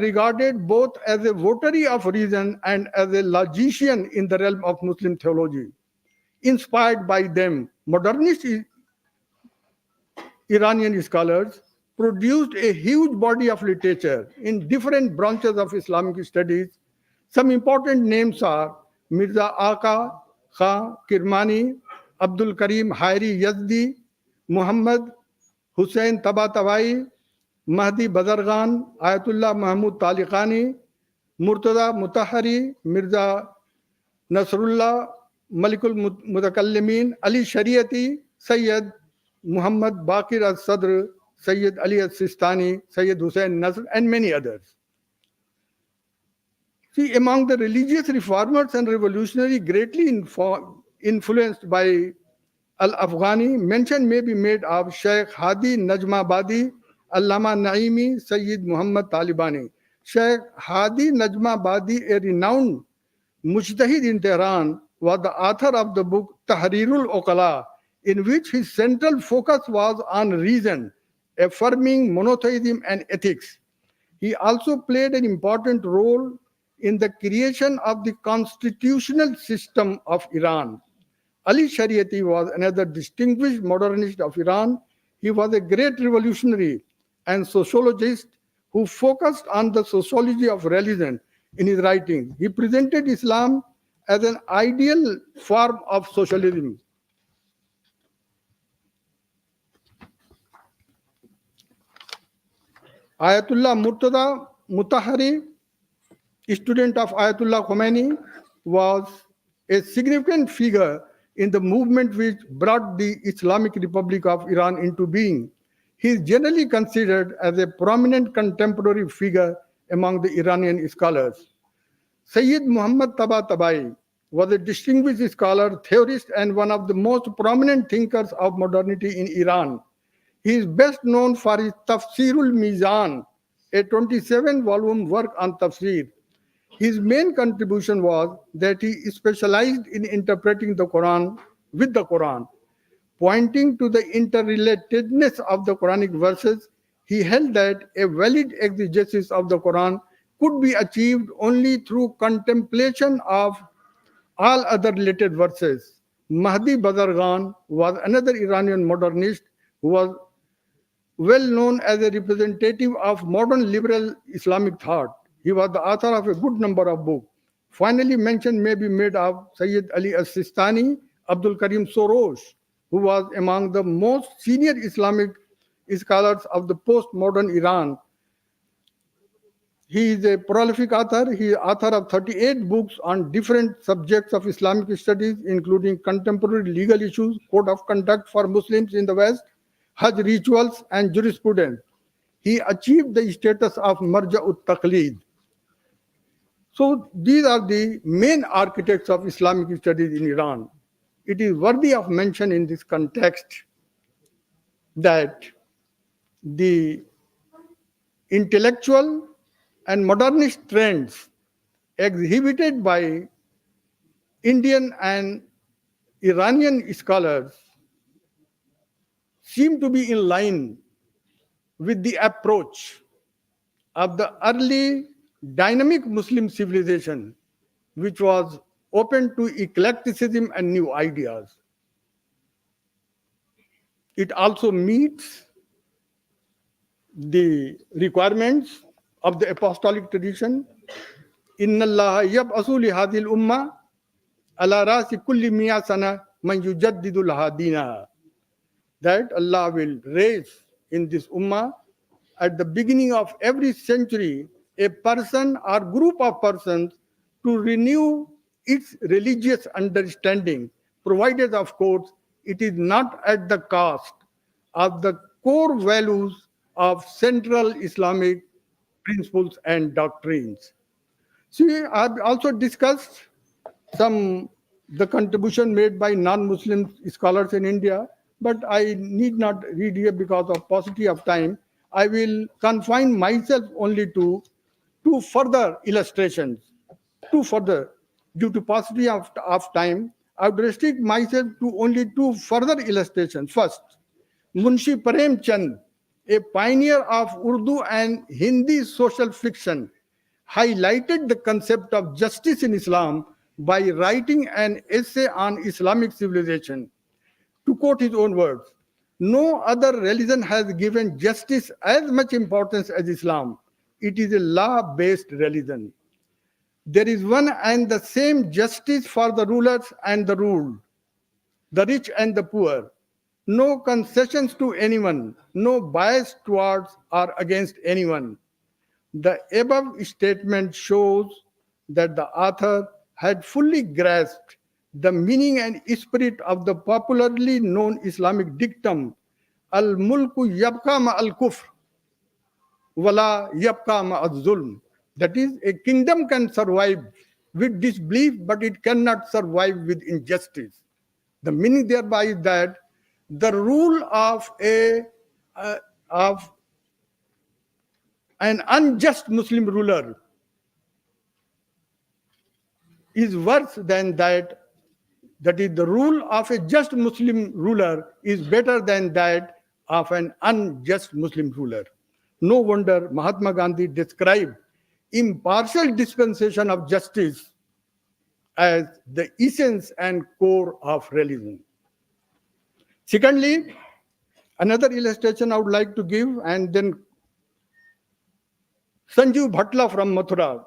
regarded both as a votary of reason and as a logician in the realm of Muslim theology. Inspired by them, modernist Iranian scholars produced a huge body of literature in different branches of Islamic studies. Some important names are Mirza Aka Khan Kirmani, Abdul Karim Hairi Yazdi, Muhammad Hussain Tabatabai, Mahdi Bazargan, Ayatullah Mahmud Taliqani, Murtada Mutahari, Mirza Nasrullah, Malikul Mutakallimin, Ali Shariati, Sayyid Muhammad Baqir al-Sadr, Sayyid Ali al-Sistani, Sayyid Hussain Nasr, and many others. See, among the religious reformers and revolutionary greatly influenced by Al-Afghani, mention may be made of Sheikh Hadi Najmabadi, Allama Naimi, Sayyid Muhammad Talibani. Sheikh Hadi Najmabadi, a renowned mujtahid in Tehran, was the author of the book Tahrirul Uqala, in which his central focus was on reason, affirming monotheism and ethics. He also played an important role in the creation of the constitutional system of Iran. Ali Shariati was another distinguished modernist of Iran. He was a great revolutionary and sociologist who focused on the sociology of religion in his writings. He presented Islam as an ideal form of socialism. Ayatollah Murtada Mutahari, student of Ayatollah Khomeini, was a significant figure in the movement which brought the Islamic Republic of Iran into being. He is generally considered as a prominent contemporary figure among the Iranian scholars. Sayyid Muhammad Tabatabai was a distinguished scholar, theorist, and one of the most prominent thinkers of modernity in Iran. He is best known for his Tafsirul Mizan, a 27-volume work on tafsir. His main contribution was that he specialized in interpreting the Quran with the Quran. Pointing to the interrelatedness of the Quranic verses, he held that a valid exegesis of the Quran could be achieved only through contemplation of all other related verses. Mahdi Bazargan was another Iranian modernist who was well known as a representative of modern liberal Islamic thought. He was the author of a good number of books. Finally, mention may be made of Sayyid Ali al-Sistani, Abdul Karim Soros, who was among the most senior Islamic scholars of the postmodern Iran. He is a prolific author. He is author of 38 books on different subjects of Islamic studies, including contemporary legal issues, code of conduct for Muslims in the West, Hajj rituals, and jurisprudence. He achieved the status of Marja'ut Taqleed. So these are the main architects of Islamic studies in Iran. It is worthy of mention in this context that the intellectual and modernist trends exhibited by Indian and Iranian scholars seem to be in line with the approach of the early dynamic Muslim civilization, which was open to eclecticism and new ideas. It also meets the requirements of the apostolic tradition. Inna Allah yab'asu li hadhil umma ala rasi kulli miya sana man yujaddidu laha dinaha. That Allah will raise in this ummah at the beginning of every century a person or group of persons to renew its religious understanding, provided, of course, it is not at the cost of the core values of central Islamic principles and doctrines. See, I've also discussed the contribution made by non-Muslim scholars in India, but I need not read here because of paucity of time. I will confine myself only to two further illustrations. Due to paucity of time, I would restrict myself to only two further illustrations. First, Munshi Prem Chand, a pioneer of Urdu and Hindi social fiction, highlighted the concept of justice in Islam by writing an essay on Islamic civilization. To quote his own words, "No other religion has given justice as much importance as Islam. It is a law-based religion. There is one and the same justice for the rulers and the ruled, the rich and the poor. No concessions to anyone, no bias towards or against anyone. The above statement shows that the author had fully grasped the meaning and spirit of the popularly known Islamic dictum, Al-Mulku Yabqa ma al-Kufr, Wala Yabqa ma al-Zulm. That is, a kingdom can survive with disbelief, but it cannot survive with injustice. The meaning thereby is that the rule of an unjust Muslim ruler is worse than that. That is, the rule of a just Muslim ruler is better than that of an unjust Muslim ruler. No wonder Mahatma Gandhi described impartial dispensation of justice as the essence and core of religion. Secondly, another illustration I would like to give, and then Sanjeev Bhatla from Mathura.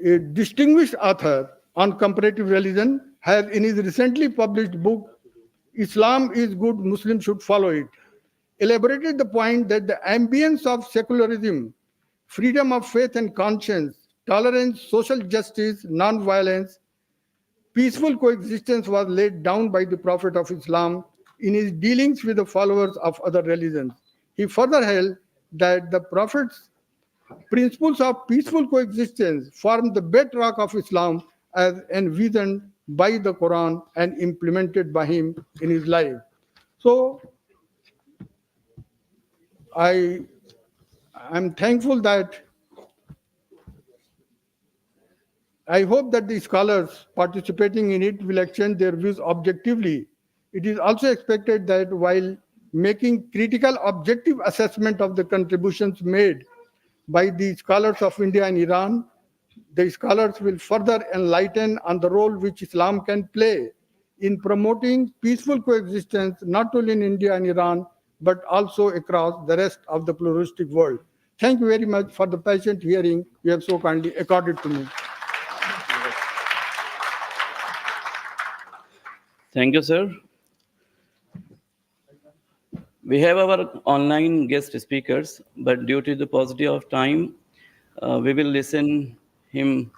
A distinguished author on comparative religion has in his recently published book, Islam is Good, Muslims Should Follow It, elaborated the point that the ambience of secularism, freedom of faith and conscience, tolerance, social justice, non-violence, peaceful coexistence was laid down by the Prophet of Islam in his dealings with the followers of other religions. He further held that the Prophet's principles of peaceful coexistence form the bedrock of Islam as envisioned by the Quran and implemented by him in his life. So I am thankful that I hope that the scholars participating in it will exchange their views objectively. It is also expected that while making critical objective assessment of the contributions made by the scholars of India and Iran, the scholars will further enlighten on the role which Islam can play in promoting peaceful coexistence not only in India and Iran, but also across the rest of the pluralistic world. Thank you very much for the patient hearing you have so kindly accorded to me. Thank you, sir. We have our online guest speakers, but due to the paucity of time, we will listen him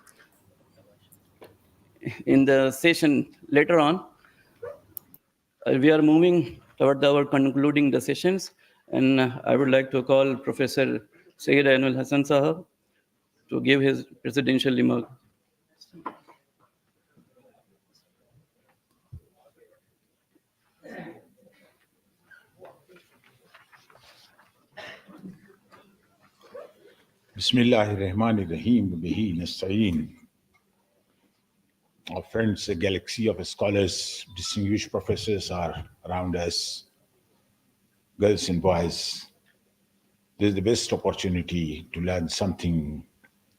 in the session later on. We are moving toward our concluding the sessions, and I would like to call Professor Sayyid Ainul Hasan Sahab to give his presidential remark. Bismillahirrahmanirrahim. Bihi nasta'een. Our friends, a galaxy of scholars, distinguished professors are around us, girls and boys. This is the best opportunity to learn something,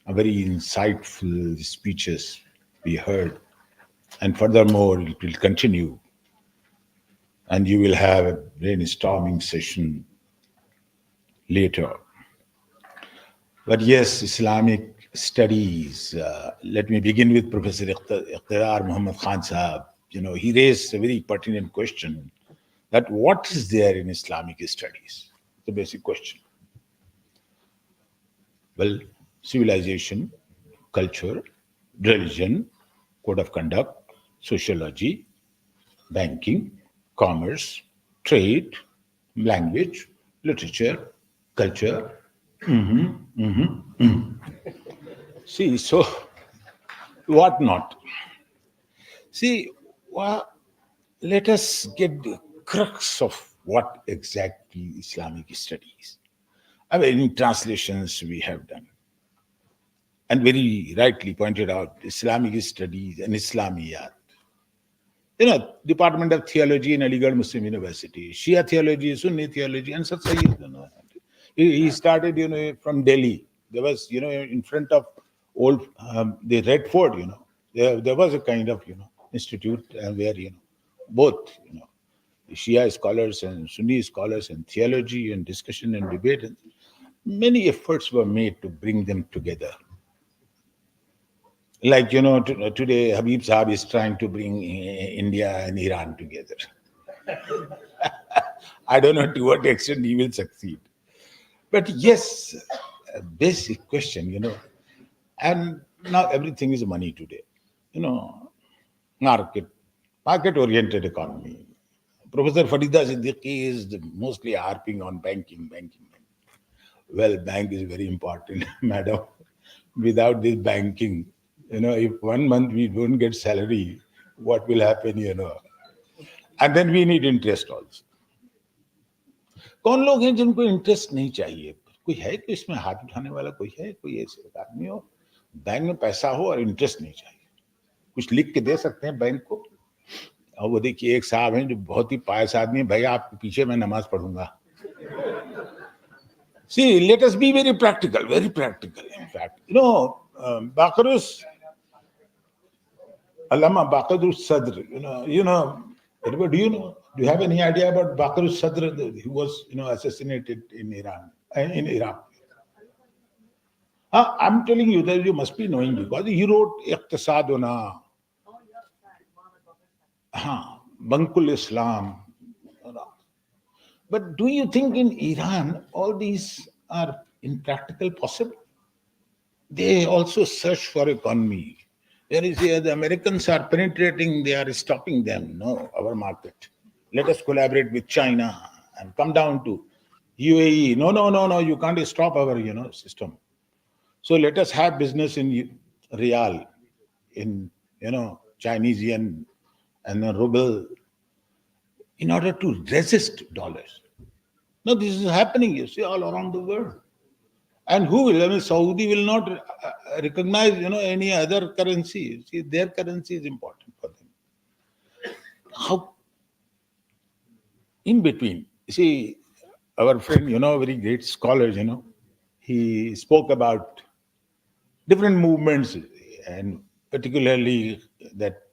a very insightful speeches we heard. And furthermore, it will continue. And you will have a brainstorming session later. But yes, Islamic studies. Let me begin with Professor Iqtidar Muhammad Khan Sahab. He raised a very pertinent question that what is there in Islamic studies? The basic question. Well, civilization, culture, religion, code of conduct, sociology, banking, commerce, trade, language, literature, culture. See, so what not? See, let us get the crux of what exactly Islamic studies. I mean, in translations we have done. And very rightly pointed out, Islamic studies and Islamiyat. Department of Theology in Aligarh Muslim University, Shia theology, Sunni theology, and such. He started, from Delhi. There was, in front of old, the Red Fort, there was a kind of, institute where, both, the Shia scholars and Sunni scholars and theology and discussion and debate, and many efforts were made to bring them together. Like, today Habib Sahab is trying to bring India and Iran together. I don't know to what extent he will succeed. But yes, a basic question, and now everything is money today. Market-oriented economy. Professor Farida Siddiqui is mostly harping on banking. Well, bank is very important, madam. Without this banking, if 1 month we don't get salary, what will happen, And then we need interest also. कौन लोग हैं जिनको interest नहीं चाहिए? कोई है कि इसमें हाथ उठाने वाला कोई है? कोई ऐसे आदमी हो बैंक में पैसा हो और इंटरेस्ट नहीं चाहिए? कुछ लिख के दे सकते हैं बैंक को? और वो देखिए एक साहब हैं जो बहुत ही पायस आदमी है, भाई आपके पीछे मैं नमाज पढ़ूंगा. See, let us be very practical. In fact, Bakarus, Allama Bakarus Sadr, everybody, do you have any idea about Bakarus Sadr? He was, assassinated in Iran, in Iraq. I'm telling you that you must be knowing because he wrote Iqtisaduna, Bankul Islam. But do you think in Iran all these are impractical possible? They also search for economy. There is the Americans are penetrating, they are stopping them. No, our market. Let us collaborate with China and come down to UAE. No, you can't stop our system. So let us have business in Riyal, in Chinese yen and the ruble, in order to resist dollars. Now this is happening, you see, all around the world. And who will? Saudi will not recognize, any other currency. See, their currency is important for them. How? In between, see, our friend, very great scholar, he spoke about different movements, and particularly that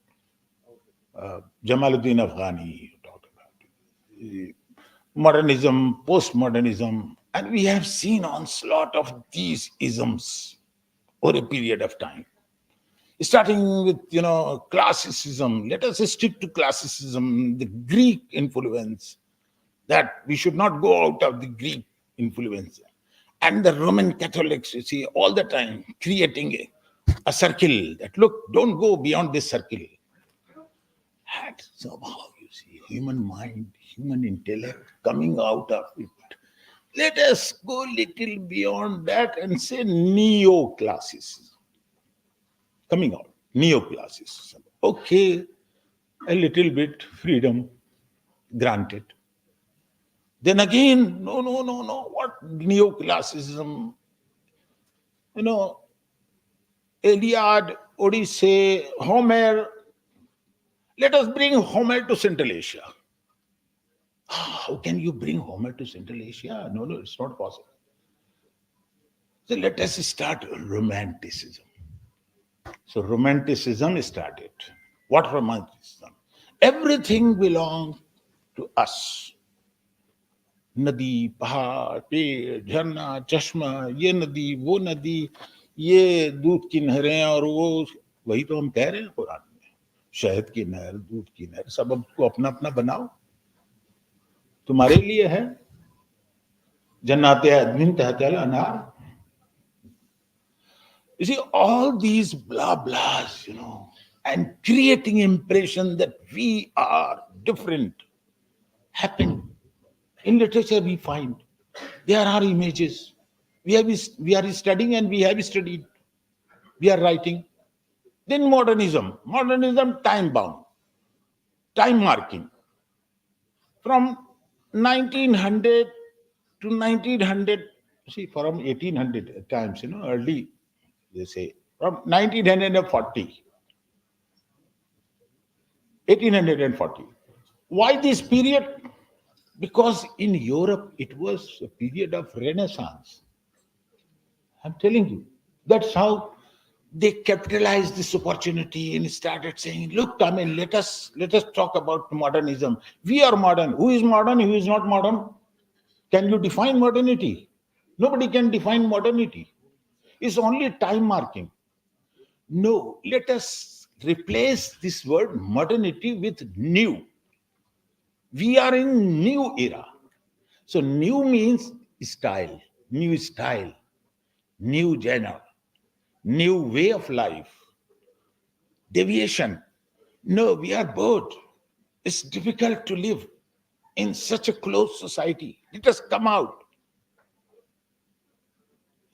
Jamaluddin Afghani talked about. Modernism, postmodernism, and we have seen onslaught of these isms over a period of time. Starting with, classicism. Let us stick to classicism, the Greek influence, that we should not go out of the Greek influence. And the Roman Catholics, you see, all the time creating a circle that, look, don't go beyond this circle. And somehow, you see, human mind, human intellect coming out of it. Let us go little beyond that and say neoclassicism. Coming out, neoclassicism. Okay, a little bit freedom granted. Then again, no. What neoclassicism? Iliad, Odyssey, Homer. Let us bring Homer to Central Asia. How can you bring Homer to Central Asia? No, it's not possible. So let us start Romanticism. So Romanticism started. What Romanticism? Everything belongs to us. Nadi, pahad, पेड़, झरना, चश्मा, ये नदी, वो नदी, ये दूध की नहरें और वो वही तो हम कह रहे हैं कुरान में. शहद की नहर, दूध की नहर, सब आपको अपना अपना बनाओ. तुम्हारे लिए है. जन्नाते अदमिन तहतल अनार. You see, all these blah blahs, and creating impression that we are different happen. In literature, we find there are images. We are studying and we have studied. We are writing. Then modernism, time bound, time marking. From 1900 to 1900, see, from 1800 at times, early, they say, from 1940. 1840. Why this period? Because in Europe, it was a period of Renaissance. I'm telling you, that's how they capitalized this opportunity and started saying, look, let us talk about modernism. We are modern. Who is modern? Who is not modern? Can you define modernity? Nobody can define modernity. It's only time marking. No, let us replace this word modernity with new. We are in new era. So new means style, new genre, new way of life, deviation. No, we are bored. It's difficult to live in such a closed society. Let us come out.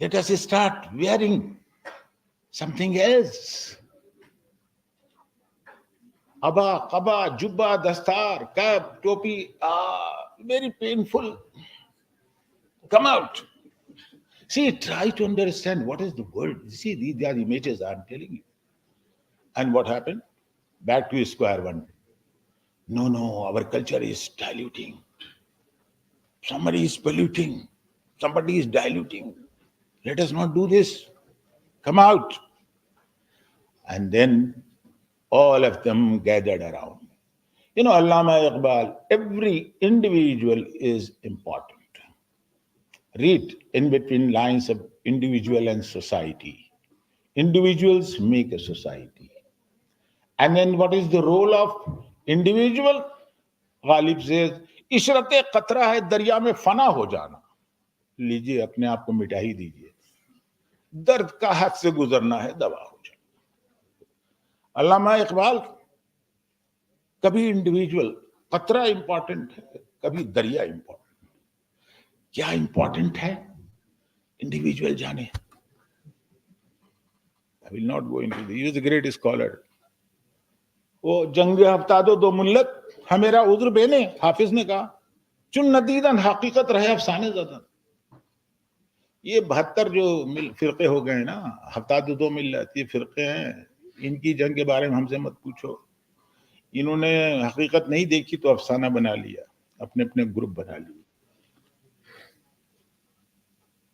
Let us start wearing something else. Aba, kaba, jubba, dastar, cap, topi, very painful. Come out. See, try to understand what is the world. See, these are images I'm telling you. And what happened? Back to square one. No, our culture is diluting. Somebody is polluting. Somebody is diluting. Let us not do this. Come out. And then all of them gathered around. Allama Iqbal, every individual is important. Read in between lines of individual and society. Individuals make a society. And then what is the role of individual? Ghalib says, इशरते कतरा है दरिया में फना हो जाना. लीजिए अपने आप को मिटा ही दीजिए. दर्द का हाथ से गुजरना है दवा हो जाना. अल्लामा इकबाल, कभी इंडिविजुअल कतरा इंपॉर्टेंट है, कभी दरिया इंपॉर्टेंट. क्या इंपॉर्टेंट है इंडिविजुअल जाने. I will not go into this. He is a great scholar. वो जंग हफ्ता दो मुल्लत हमेरा उज्र बेने, हाफिज ने कहा, चुन नदीदन हकीकत रहे अफसाने ज़दन. ये 72 जो फिरके हो गए ना, हफ्ता दो मिल्लत, ये फिरके हैं. इनकी जंग के बारे में हमसे मत पूछो. इन्होंने हकीकत नहीं देखी तो अफसाना बना लिया, अपने अपने ग्रुप बना लिए.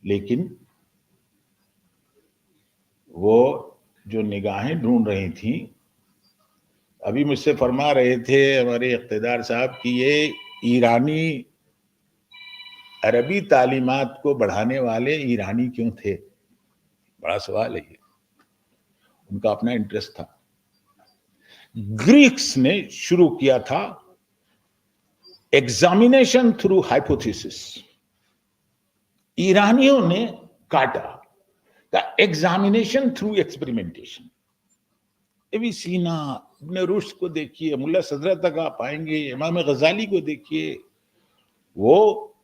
लेकिन वो जो निगाहें ढूंढ रही थी, अभी मुझसे फरमा रहे थे हमारे इख्तिदार साहब कि ये ईरानी अरबी तालीमात को बढ़ाने वाले ईरानी क्यों थे. बड़ा सवाल है ये. उनका अपना इंटरेस्ट था. ग्रीक्स ने शुरू किया था एग्जामिनेशन थ्रू हाइपोथेसिस. ईरानियों ने काटा एग्जामिनेशन थ्रू एक्सपेरिमेंटेशन. अभी सीना, इब्न रुश्द को देखिए, मुल्ला सदरत तक आप आएंगे, इमाम गजाली को देखिए, वो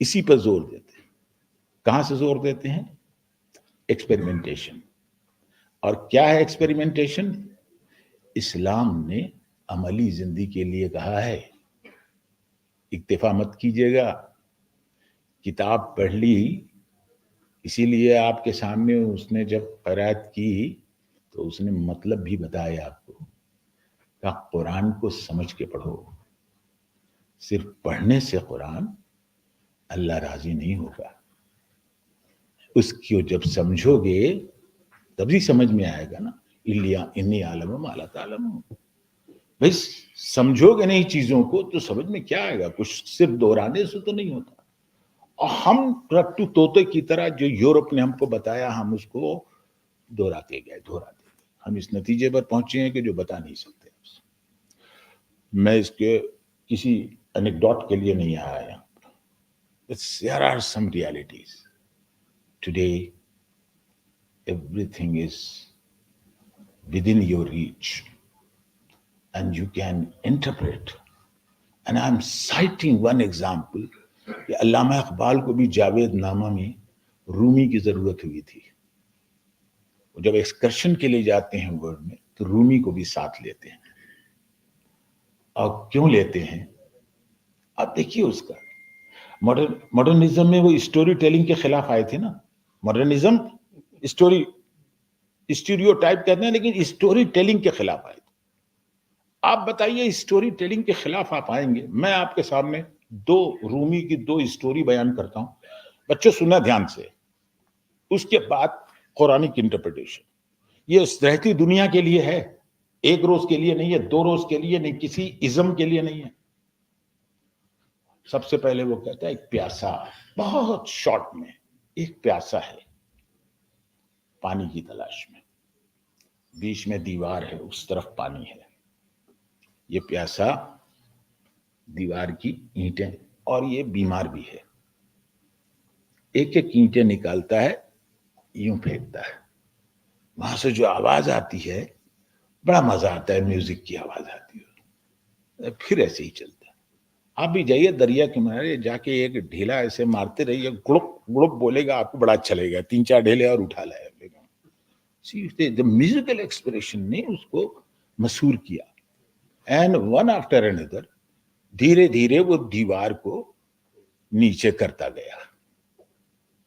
इसी पर जोर देते हैं. कहां से जोर देते हैं? एक्सपेरिमेंटेशन. और क्या है एक्सपेरिमेंटेशन? इस्लाम ने अमली जिंदगी के लिए कहा है, इक्तिफा मत कीजिएगा. किताब पढ़ ली, इसीलिए आपके सामने उसने जब क़िराअत की तो उसने मतलब भी बताया आपको. कहा कुरान को समझ के पढ़ो. सिर्फ पढ़ने से कुरान अल्लाह राजी नहीं होगा. उसको जब समझोगे तभी समझ में आएगा ना. इन्नी आलम माला तालम. भाई समझोगे नहीं चीजों को तो समझ में क्या आएगा. कुछ सिर्फ दोहराने से तो नहीं होता. और हम रट्टू तोते की तरह जो यूरोप ने हमको बताया, हम उसको दोहराते गए. हम इस नतीजे पर पहुंचे हैं कि जो बता नहीं सकते. मैं इसके किसी एनेक्डोट के लिए नहीं आया. There are some realities. Today, everything is within your reach and you can interpret. And I'm citing one example. कि अल्लामा इकबाल को भी जावेद नामा में रूमी की जरूरत हुई थी. जब एक्सकर्शन के लिए जाते हैं वर्ल्ड में तो रूमी को भी साथ लेते हैं. और क्यों लेते हैं आप देखिए. उसका मॉडर्निज्म में वो स्टोरी टेलिंग के खिलाफ आए थे ना. मॉडर्निज्म स्टीरियोटाइप कहते हैं, लेकिन स्टोरी टेलिंग के खिलाफ आए थे. आप बताइए स्टोरी टेलिंग के खिलाफ आप आएंगे. मैं आपके सामने रूमी की 2 स्टोरी बयान करता हूं. बच्चों सुनना ध्यान से. उसके बाद कुरानिक इंटरप्रिटेशन. ये रहती दुनिया के लिए है, एक रोज के लिए नहीं है, 2 रोज के लिए नहीं, किसी इज्म के लिए नहीं है. सबसे पहले वो कहता है एक प्यासा, बहुत शॉर्ट में, एक प्यासा है पानी की तलाश में. बीच में दीवार है, उस तरफ पानी है. ये प्यासा, दीवार की ईंटें, और ये बीमार भी है. ایک ایک اینٹیں نکالتا ہے, یوں پھینکتا ہے, وہاں سے جو آواز آتی ہے بڑا مزہ آتا ہے, میوزک کی آواز آتی ہے, پھر ایسے ہی چلتا ہے. آپ بھی جائیے دریا کنارے, جا کے ایک ڈھیلا ایسے مارتے رہیے, گڑپ گڑپ بولے گا, آپ کو بڑا اچھا لگے گا, 3-4 ڈھیلے اور اٹھا لائے. میوزیکل ایکسپریشن نے اس کو مسحور کیا. اینڈ ون آفٹر اندر دھیرے دھیرے وہ دیوار کو نیچے کرتا گیا,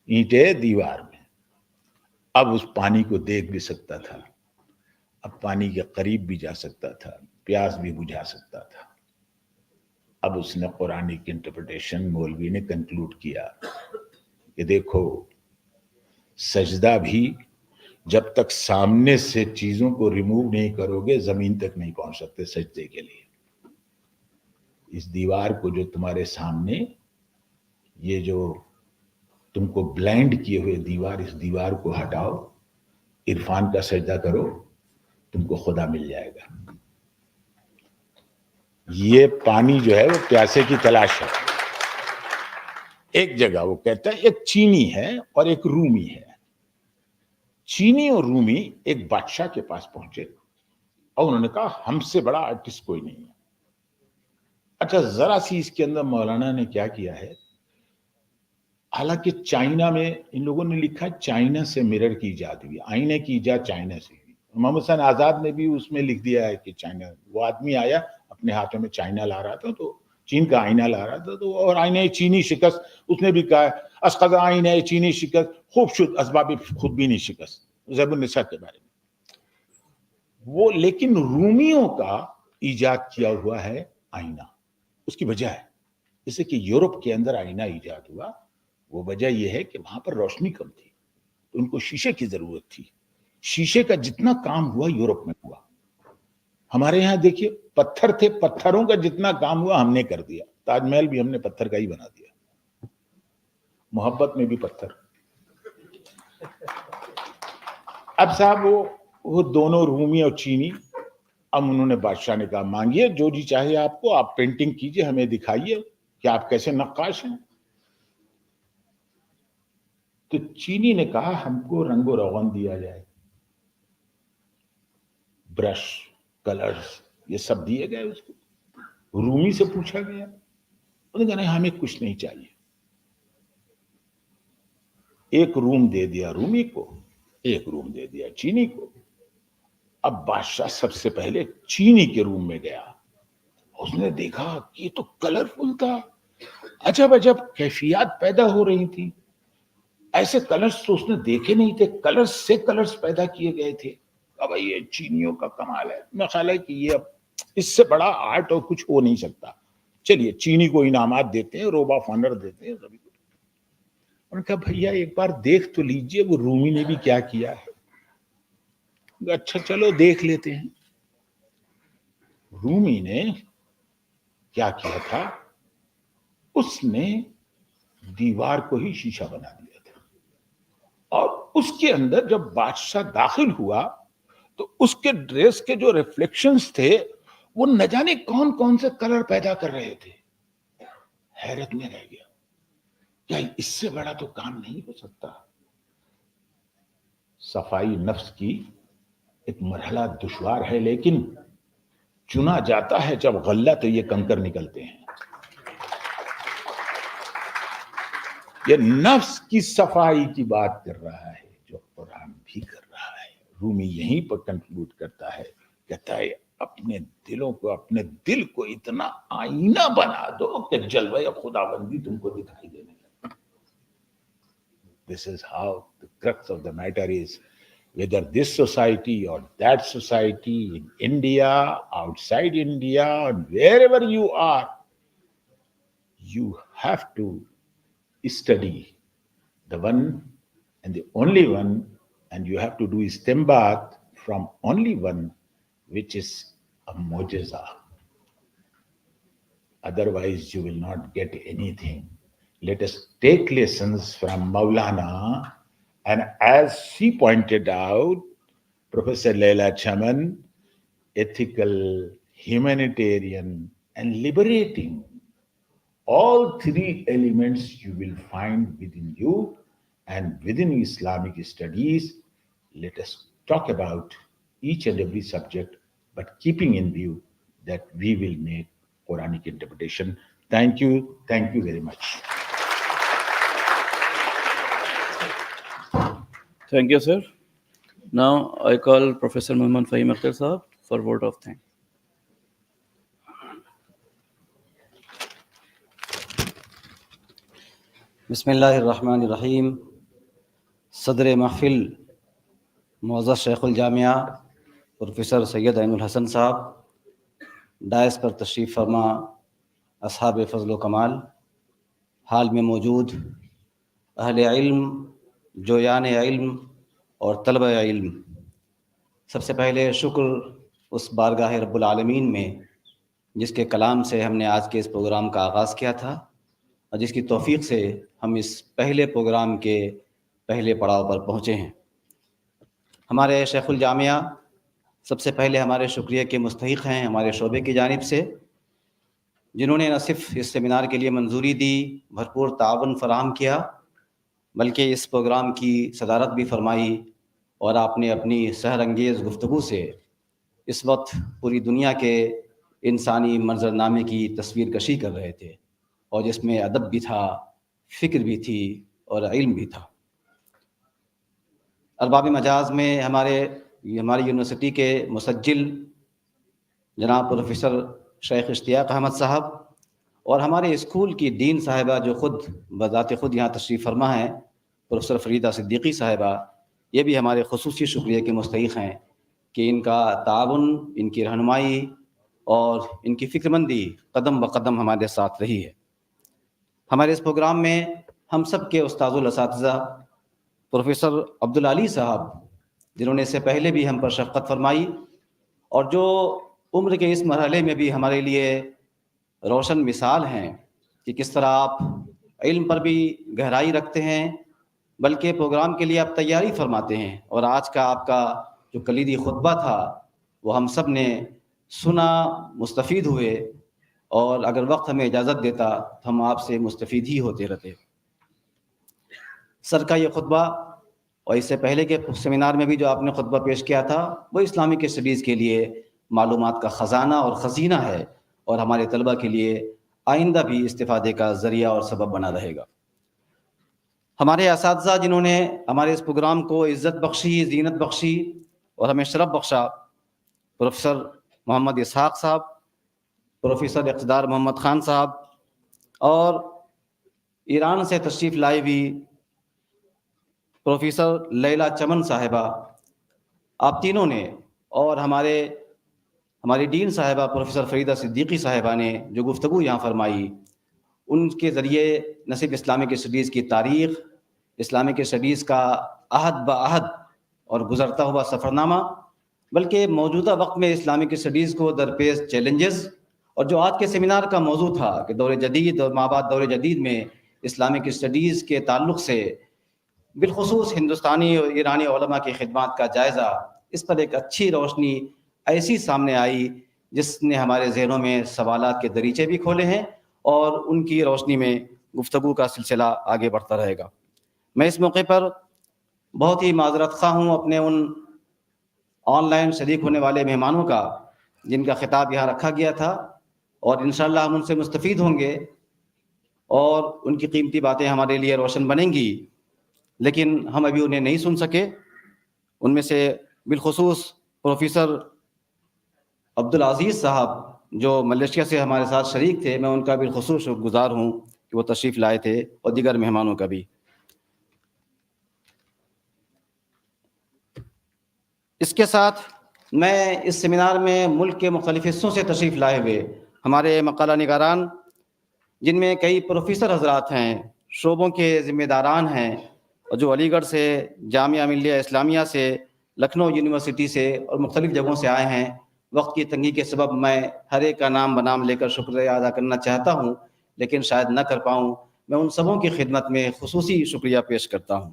اینٹیں دیوار میں. اب اس پانی کو دیکھ بھی سکتا تھا, اب پانی کے قریب بھی جا سکتا تھا, پیاس بھی بجھا سکتا تھا. اب اس نے قرآن کی انٹرپریٹیشن, مولوی نے کنکلوڈ کیا کہ دیکھو سجدہ بھی جب تک سامنے سے چیزوں کو ریموو نہیں کرو گے زمین تک نہیں پہنچ سکتے سجدے کے لیے. اس دیوار کو جو تمہارے سامنے, یہ جو تم کو بلائنڈ کیے ہوئے دیوار, اس دیوار کو ہٹاؤ, عرفان کا سجدہ کرو, تم کو خدا مل جائے گا. یہ پانی جو ہے وہ پیاسے کی تلاش ہے. ایک جگہ وہ کہتا ہے ایک چینی ہے اور ایک رومی ہے. چینی اور رومی ایک بادشاہ کے پاس پہنچے اور انہوں نے کہا ہم سے بڑا آرٹسٹ کوئی نہیں ہے. اچھا ذرا سی اس کے اندر مولانا نے کیا کیا ہے, حالانکہ چائنا میں ان لوگوں نے لکھا چائنا سے مرر کی ایجاد ہوئی, آئینے کی ایجاد چائنا سے ہوئی. محمد حسین آزاد نے بھی اس میں لکھ دیا ہے کہ چائنا, وہ آدمی آیا اپنے ہاتھوں میں چائنا لا رہا تھا, تو چین کا آئینہ لا رہا تھا, تو اور آئینہ چینی شکست, اس نے بھی کہا اسقد آئینہ چینی شکست, خوب شد اسباب خود بھی نہیں شکست, زیب النساء کے بارے میں. وہ لیکن رومیوں کا ایجاد کیا ہوا ہے آئینہ. اس کی وجہ ہے جیسے کہ یورپ کے اندر آئینہ ایجاد ہوا, وہ وجہ یہ ہے کہ وہاں پر روشنی کم تھی, تو ان کو شیشے کی ضرورت تھی. شیشے کا جتنا کام ہوا یورپ میں ہوا. ہمارے یہاں دیکھیے پتھر تھے, پتھروں کا جتنا کام ہوا ہم نے کر دیا. تاج محل بھی ہم نے پتھر کا ہی بنا دیا, محبت میں بھی پتھر. اب صاحب وہ دونوں رومی اور چینی, اب انہوں نے بادشاہ نے کہا مانگیے جو جی چاہیے آپ کو, آپ پینٹنگ کیجئے, ہمیں دکھائیے کہ آپ کیسے نقاش ہیں. تو چینی نے کہا ہم کو رنگ و روغن دیا جائے, برش, کلرز, یہ سب دیے گئے اس کو. رومی سے پوچھا گیا, انہوں نے کہا نہیں ہمیں کچھ نہیں چاہیے. ایک روم دے دیا رومی کو, ایک روم دے دیا چینی کو. اب بادشاہ سب سے پہلے چینی کے روم میں گیا, اس نے دیکھا کہ یہ تو کلرفل تھا, عجب عجب کیفیات پیدا ہو رہی تھی. ایسے کلرز تو اس نے دیکھے نہیں تھے, کلرز سے کلرز پیدا کیے گئے تھے. اب یہ چینیوں کا کمال ہے. میں خیال ہے کہ یہ اب اس سے بڑا آرٹ اور کچھ ہو نہیں سکتا. چلیے چینی کو انعامات دیتے ہیں, روب آف آنر دیتے ہیں سبھی کو. انہوں نے کہا بھیا ایک بار دیکھ تو لیجئے وہ رومی نے بھی کیا کیا ہے. اچھا چلو دیکھ لیتے ہیں. رومی نے کیا کیا تھا, اس نے دیوار کو ہی شیشہ بنا دیا تھا, اور اس کے اندر جب بادشاہ داخل ہوا تو اس کے ڈریس کے جو ریفلیکشنز تھے وہ نہ جانے کون کون سے کلر پیدا کر رہے تھے. حیرت میں رہ گیا, کیا اس سے بڑا تو کام نہیں ہو سکتا. صفائی نفس کی ایک مرحلہ دشوار ہے, لیکن چنا جاتا ہے جب غلہ تو یہ کنکر نکلتے ہیں. یہ نفس کی صفائی کی بات کر رہا ہے جو قرآن بھی کر رہا ہے. رومی یہیں پر کنکلوڈ کرتا ہے, کہتا ہے اپنے دلوں کو, اپنے دل کو اتنا آئینہ بنا دو کہ جلوہ خداوندی تم کو دکھائی دینے لگے. This is how the crux of the matter is. Whether this society or that society, in India, outside India, or wherever you are, you have to study the one and the only one, and you have to do istinbat from only one, which is a mu'jiza. Otherwise you will not get anything. Let us take lessons from Maulana, and as she pointed out, Professor Leila Chaman, ethical, humanitarian, and liberating. All three elements you will find within you And within Islamic studies, let us talk about each and every subject, but keeping in view that we will make Quranic interpretation. Thank you very much. Thank you, sir. Now I call Professor Muhammad Fahim Akhtar Sahab for vote of thanks. بسم اللہ الرحمن الرحیم. صدر محفل معزز شیخ الجامعہ professor سید عین الحسن صاحب، dice پر تشریف فرما اصحاب فضل و کمال، حال میں موجود اہل علم، جویان علم اور طلبہ علم، سب سے پہلے شکر اس بارگاہ رب العالمین میں جس کے کلام سے ہم نے آج کے اس پروگرام کا آغاز کیا تھا اور جس کی توفیق سے ہم اس پہلے پروگرام کے پہلے پڑاؤ پر پہنچے ہیں. ہمارے شیخ الجامعہ سب سے پہلے ہمارے شکریہ کے مستحق ہیں ہمارے شعبے کی جانب سے، جنہوں نے نہ صرف اس سیمینار کے لیے منظوری دی، بھرپور تعاون فراہم کیا، بلکہ اس پروگرام کی صدارت بھی فرمائی، اور آپ نے اپنی سحر انگیز گفتگو سے اس وقت پوری دنیا کے انسانی منظرنامے کی تصویر کشی کر رہے تھے، اور جس میں ادب بھی تھا، فکر بھی تھی اور علم بھی تھا. ارباب مجاز میں ہماری یونیورسٹی کے مسجل جناب پروفیسر شیخ اشتیاق احمد صاحب اور ہمارے اسکول کی ڈین صاحبہ جو خود بذات خود یہاں تشریف فرما ہیں، پروفیسر فریدہ صدیقی صاحبہ، یہ بھی ہمارے خصوصی شکریہ کے مستحق ہیں کہ ان کا تعاون، ان کی رہنمائی اور ان کی فکر مندی قدم بقدم ہمارے ساتھ رہی ہے. ہمارے اس پروگرام میں ہم سب کے استاذ الاساتذہ پروفیسر عبدالعلی صاحب، جنہوں نے اس سے پہلے بھی ہم پر شفقت فرمائی اور جو عمر کے اس مرحلے میں بھی ہمارے لیے روشن مثال ہیں کہ کس طرح آپ علم پر بھی گہرائی رکھتے ہیں، بلکہ پروگرام کے لیے آپ تیاری فرماتے ہیں. اور آج کا آپ کا جو کلیدی خطبہ تھا وہ ہم سب نے سنا، مستفید ہوئے، اور اگر وقت ہمیں اجازت دیتا تو ہم آپ سے مستفید ہی ہوتے رہتے. سر کا یہ خطبہ اور اس سے پہلے کے سیمینار میں بھی جو آپ نے خطبہ پیش کیا تھا وہ اسلامک اسٹڈیز کے لیے معلومات کا خزانہ اور خزینہ ہے، اور ہمارے طلبہ کے لیے آئندہ بھی استفادے کا ذریعہ اور سبب بنا رہے گا. ہمارے اساتذہ جنہوں نے ہمارے اس پروگرام کو عزت بخشی، زینت بخشی اور ہمیں شرف بخشا، پروفیسر محمد اسحاق صاحب، پروفیسر اقتدار محمد خان صاحب، اور ایران سے تشریف لائے ہوئی پروفیسر لیلا چمن صاحبہ، آپ تینوں نے، اور ہماری ڈین صاحبہ پروفیسر فریدہ صدیقی صاحبہ نے جو گفتگو یہاں فرمائی، ان کے ذریعے نہ صرف اسلامک اسٹڈیز کی تاریخ، اسلامک اسٹڈیز کا عہد بعہد اور گزرتا ہوا سفرنامہ، بلکہ موجودہ وقت میں اسلامک اسٹڈیز کو درپیش چیلنجز، اور جو آج کے سیمینار کا موضوع تھا کہ دور جدید اور مابعد دور جدید میں اسلامک اسٹڈیز کے تعلق سے بالخصوص ہندوستانی اور ایرانی علماء کی خدمات کا جائزہ، اس پر ایک اچھی روشنی ایسی سامنے آئی جس نے ہمارے ذہنوں میں سوالات کے دریچے بھی کھولے ہیں، اور ان کی روشنی میں گفتگو کا سلسلہ آگے بڑھتا رہے گا. میں اس موقع پر بہت ہی معذرت خواہ ہوں اپنے ان آن لائن شریک ہونے والے مہمانوں کا جن کا خطاب یہاں رکھا گیا تھا، اور انشاءاللہ ہم ان سے مستفید ہوں گے اور ان کی قیمتی باتیں ہمارے لیے روشن بنیں گی، لیکن ہم ابھی انہیں نہیں سن سکے. ان میں سے بالخصوص پروفیسر عبدالعزیز صاحب جو ملیشیا سے ہمارے ساتھ شریک تھے، میں ان کا بالخصوص شکر گزار ہوں کہ وہ تشریف لائے تھے، اور دیگر مہمانوں کا بھی. اس کے ساتھ میں اس سیمینار میں ملک کے مختلف حصوں سے تشریف لائے ہوئے ہمارے مقالہ نگاران، جن میں کئی پروفیسر حضرات ہیں، شعبوں کے ذمہ داران ہیں، اور جو علی گڑھ سے، جامعہ ملیہ اسلامیہ سے، لکھنؤ یونیورسٹی سے اور مختلف جگہوں سے آئے ہیں. وقت کی تنگی کے سبب میں ہر ایک کا نام بنام لے کر شکریہ ادا کرنا چاہتا ہوں، لیکن شاید نہ کر پاؤں. میں ان سبوں کی خدمت میں خصوصی شکریہ پیش کرتا ہوں.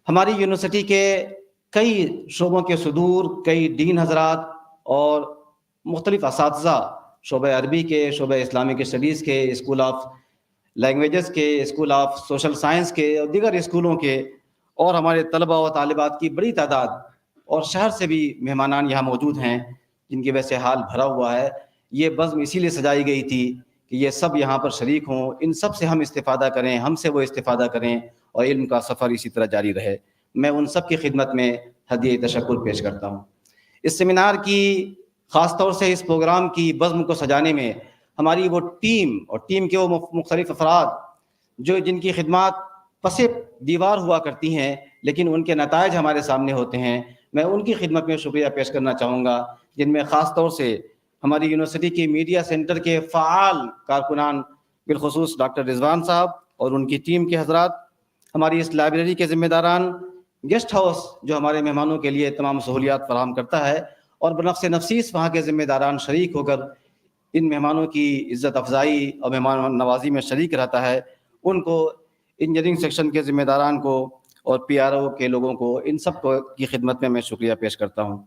ہماری یونیورسٹی کے کئی شعبوں کے صدور، کئی ڈین حضرات اور مختلف اساتذہ، شعبہ عربی کے، شعبہ اسلامک اسٹڈیز کے، اسکول آف لینگویجز کے، اسکول آف سوشل سائنس کے اور دیگر اسکولوں کے، اور ہمارے طلبہ و طالبات کی بڑی تعداد، اور شہر سے بھی مہمانان یہاں موجود ہیں جن کی وجہ سے حال بھرا ہوا ہے. یہ بزم اسی لیے سجائی گئی تھی کہ یہ سب یہاں پر شریک ہوں، ان سب سے ہم استفادہ کریں، ہم سے وہ استفادہ کریں، اور علم کا سفر اسی طرح جاری رہے. میں ان سب کی خدمت میں ہدیہ تشکر پیش کرتا ہوں. اس سیمینار کی، خاص طور سے اس پروگرام کی بزم کو سجانے میں ہماری وہ ٹیم اور ٹیم کے وہ مختلف افراد جن کی خدمات پس دیوار ہوا کرتی ہیں لیکن ان کے نتائج ہمارے سامنے ہوتے ہیں، میں ان کی خدمت میں شکریہ پیش کرنا چاہوں گا، جن میں خاص طور سے ہماری یونیورسٹی کی میڈیا سینٹر کے فعال کارکنان، بالخصوص ڈاکٹر رضوان صاحب اور ان کی ٹیم کے حضرات، ہماری اس لائبریری کے ذمہ داران، گیسٹ ہاؤس جو ہمارے مہمانوں کے لیے تمام سہولیات فراہم کرتا ہے، اور بنفس نفسیس وہاں کے ذمہ داران شریک ہو کر ان مہمانوں کی عزت افزائی اور مہمان نوازی میں شریک رہتا ہے، ان کو، انجینئرنگ سیکشن کے ذمہ داران کو اور پی آر او کے لوگوں کو، ان سب کو کی خدمت میں شکریہ پیش کرتا ہوں.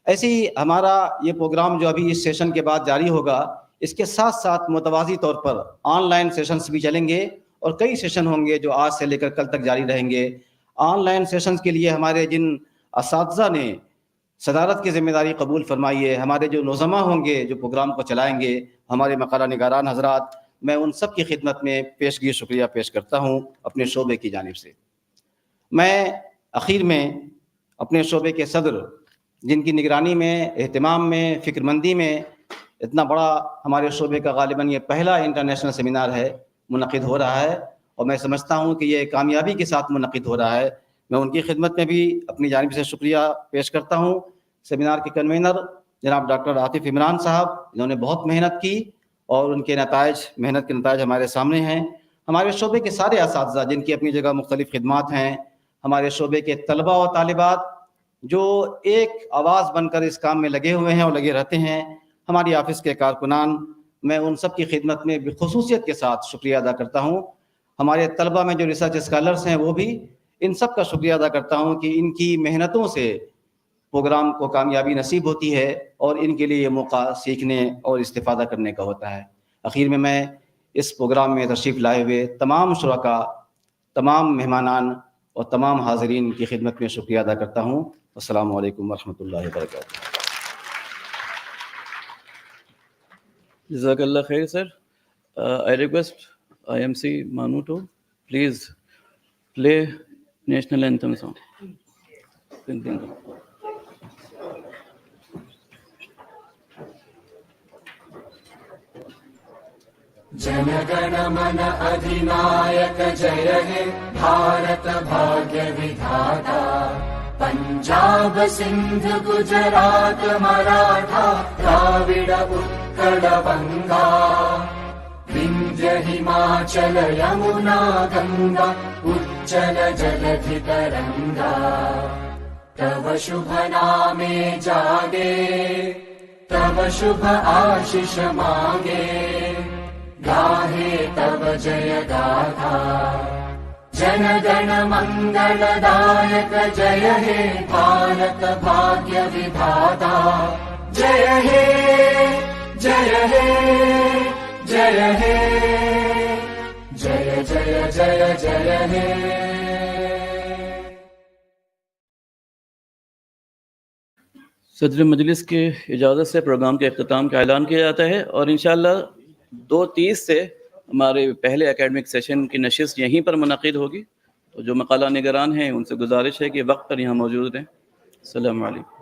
ایسے ہی ہمارا یہ پروگرام جو ابھی اس سیشن کے بعد جاری ہوگا، اس کے ساتھ ساتھ متوازی طور پر آن لائن سیشنز بھی چلیں گے، اور کئی سیشن ہوں گے جو آج سے لے کر کل تک جاری رہیں گے. آن لائن سیشنز کے لیے ہمارے جن اساتذہ نے صدارت کی ذمہ داری قبول فرمائی ہے، ہمارے جو نظما ہوں گے جو پروگرام کو چلائیں گے، ہمارے مقالہ نگاران حضرات، میں ان سب کی خدمت میں پیشگی شکریہ پیش کرتا ہوں اپنے شعبے کی جانب سے. میں آخر میں اپنے شعبے کے صدر، جن کی نگرانی میں، اہتمام میں، فکر مندی میں اتنا بڑا ہمارے شعبے کا غالباً یہ پہلا انٹرنیشنل سیمینار ہے، منعقد ہو رہا ہے، اور میں سمجھتا ہوں کہ یہ کامیابی کے ساتھ منعقد ہو رہا ہے، میں ان کی خدمت میں بھی اپنی جانب سے شکریہ پیش کرتا ہوں. سیمینار کے کنوینر جناب ڈاکٹر عاطف عمران صاحب، انہوں نے بہت محنت کی اور ان کے محنت کے نتائج ہمارے سامنے ہیں. ہمارے شعبے کے سارے اساتذہ جن کی اپنی جگہ مختلف خدمات ہیں، ہمارے شعبے کے طلبہ و طالبات جو ایک آواز بن کر اس کام میں لگے ہوئے ہیں اور لگے رہتے ہیں، ہماری آفس کے کارکنان، میں ان سب کی خدمت میں بخصوصیت کے ساتھ شکریہ ادا کرتا ہوں. ہمارے طلبہ میں جو ریسرچ اسکالرس ہیں وہ بھی، ان سب کا شکریہ ادا کرتا ہوں کہ ان کی محنتوں سے پروگرام کو کامیابی نصیب ہوتی ہے، اور ان کے لیے یہ موقع سیکھنے اور استفادہ کرنے کا ہوتا ہے. آخر میں اس پروگرام میں تشریف لائے ہوئے تمام شرکاء، تمام مہمانان اور تمام حاضرین کی خدمت میں شکریہ ادا کرتا ہوں. السلام علیکم ورحمۃ اللہ وبرکاتہ. جزاک اللہ خیر sir. I request IMC MANUU to please play national anthem song. जनगण मन अधिनायक जय हे भारत भाग्य विधाता पंजाब सिंध गुजरात मराठा द्राविड उत्कल बंगा विंध्य हिमाचल यमुना गंगा उच्चल जलधि तरंगा तव शुभ नामे जागे तव शुभ आशीष मांगे गाहे तव जय गाथा जन गण मंगलदायक जय हे भारत भाग्य विधाता जय हे जय हे जय हे जय जय जय जय हे. صدر مجلس کی اجازت سے پروگرام کے اختتام کا اعلان کیا جاتا ہے، اور انشاءاللہ 2:30 سے ہمارے پہلے اکیڈمک سیشن کی نشست یہیں پر منعقد ہوگی. تو جو مقالہ نگران ہیں ان سے گزارش ہے کہ وقت پر یہاں موجود رہیں. السلام علیکم.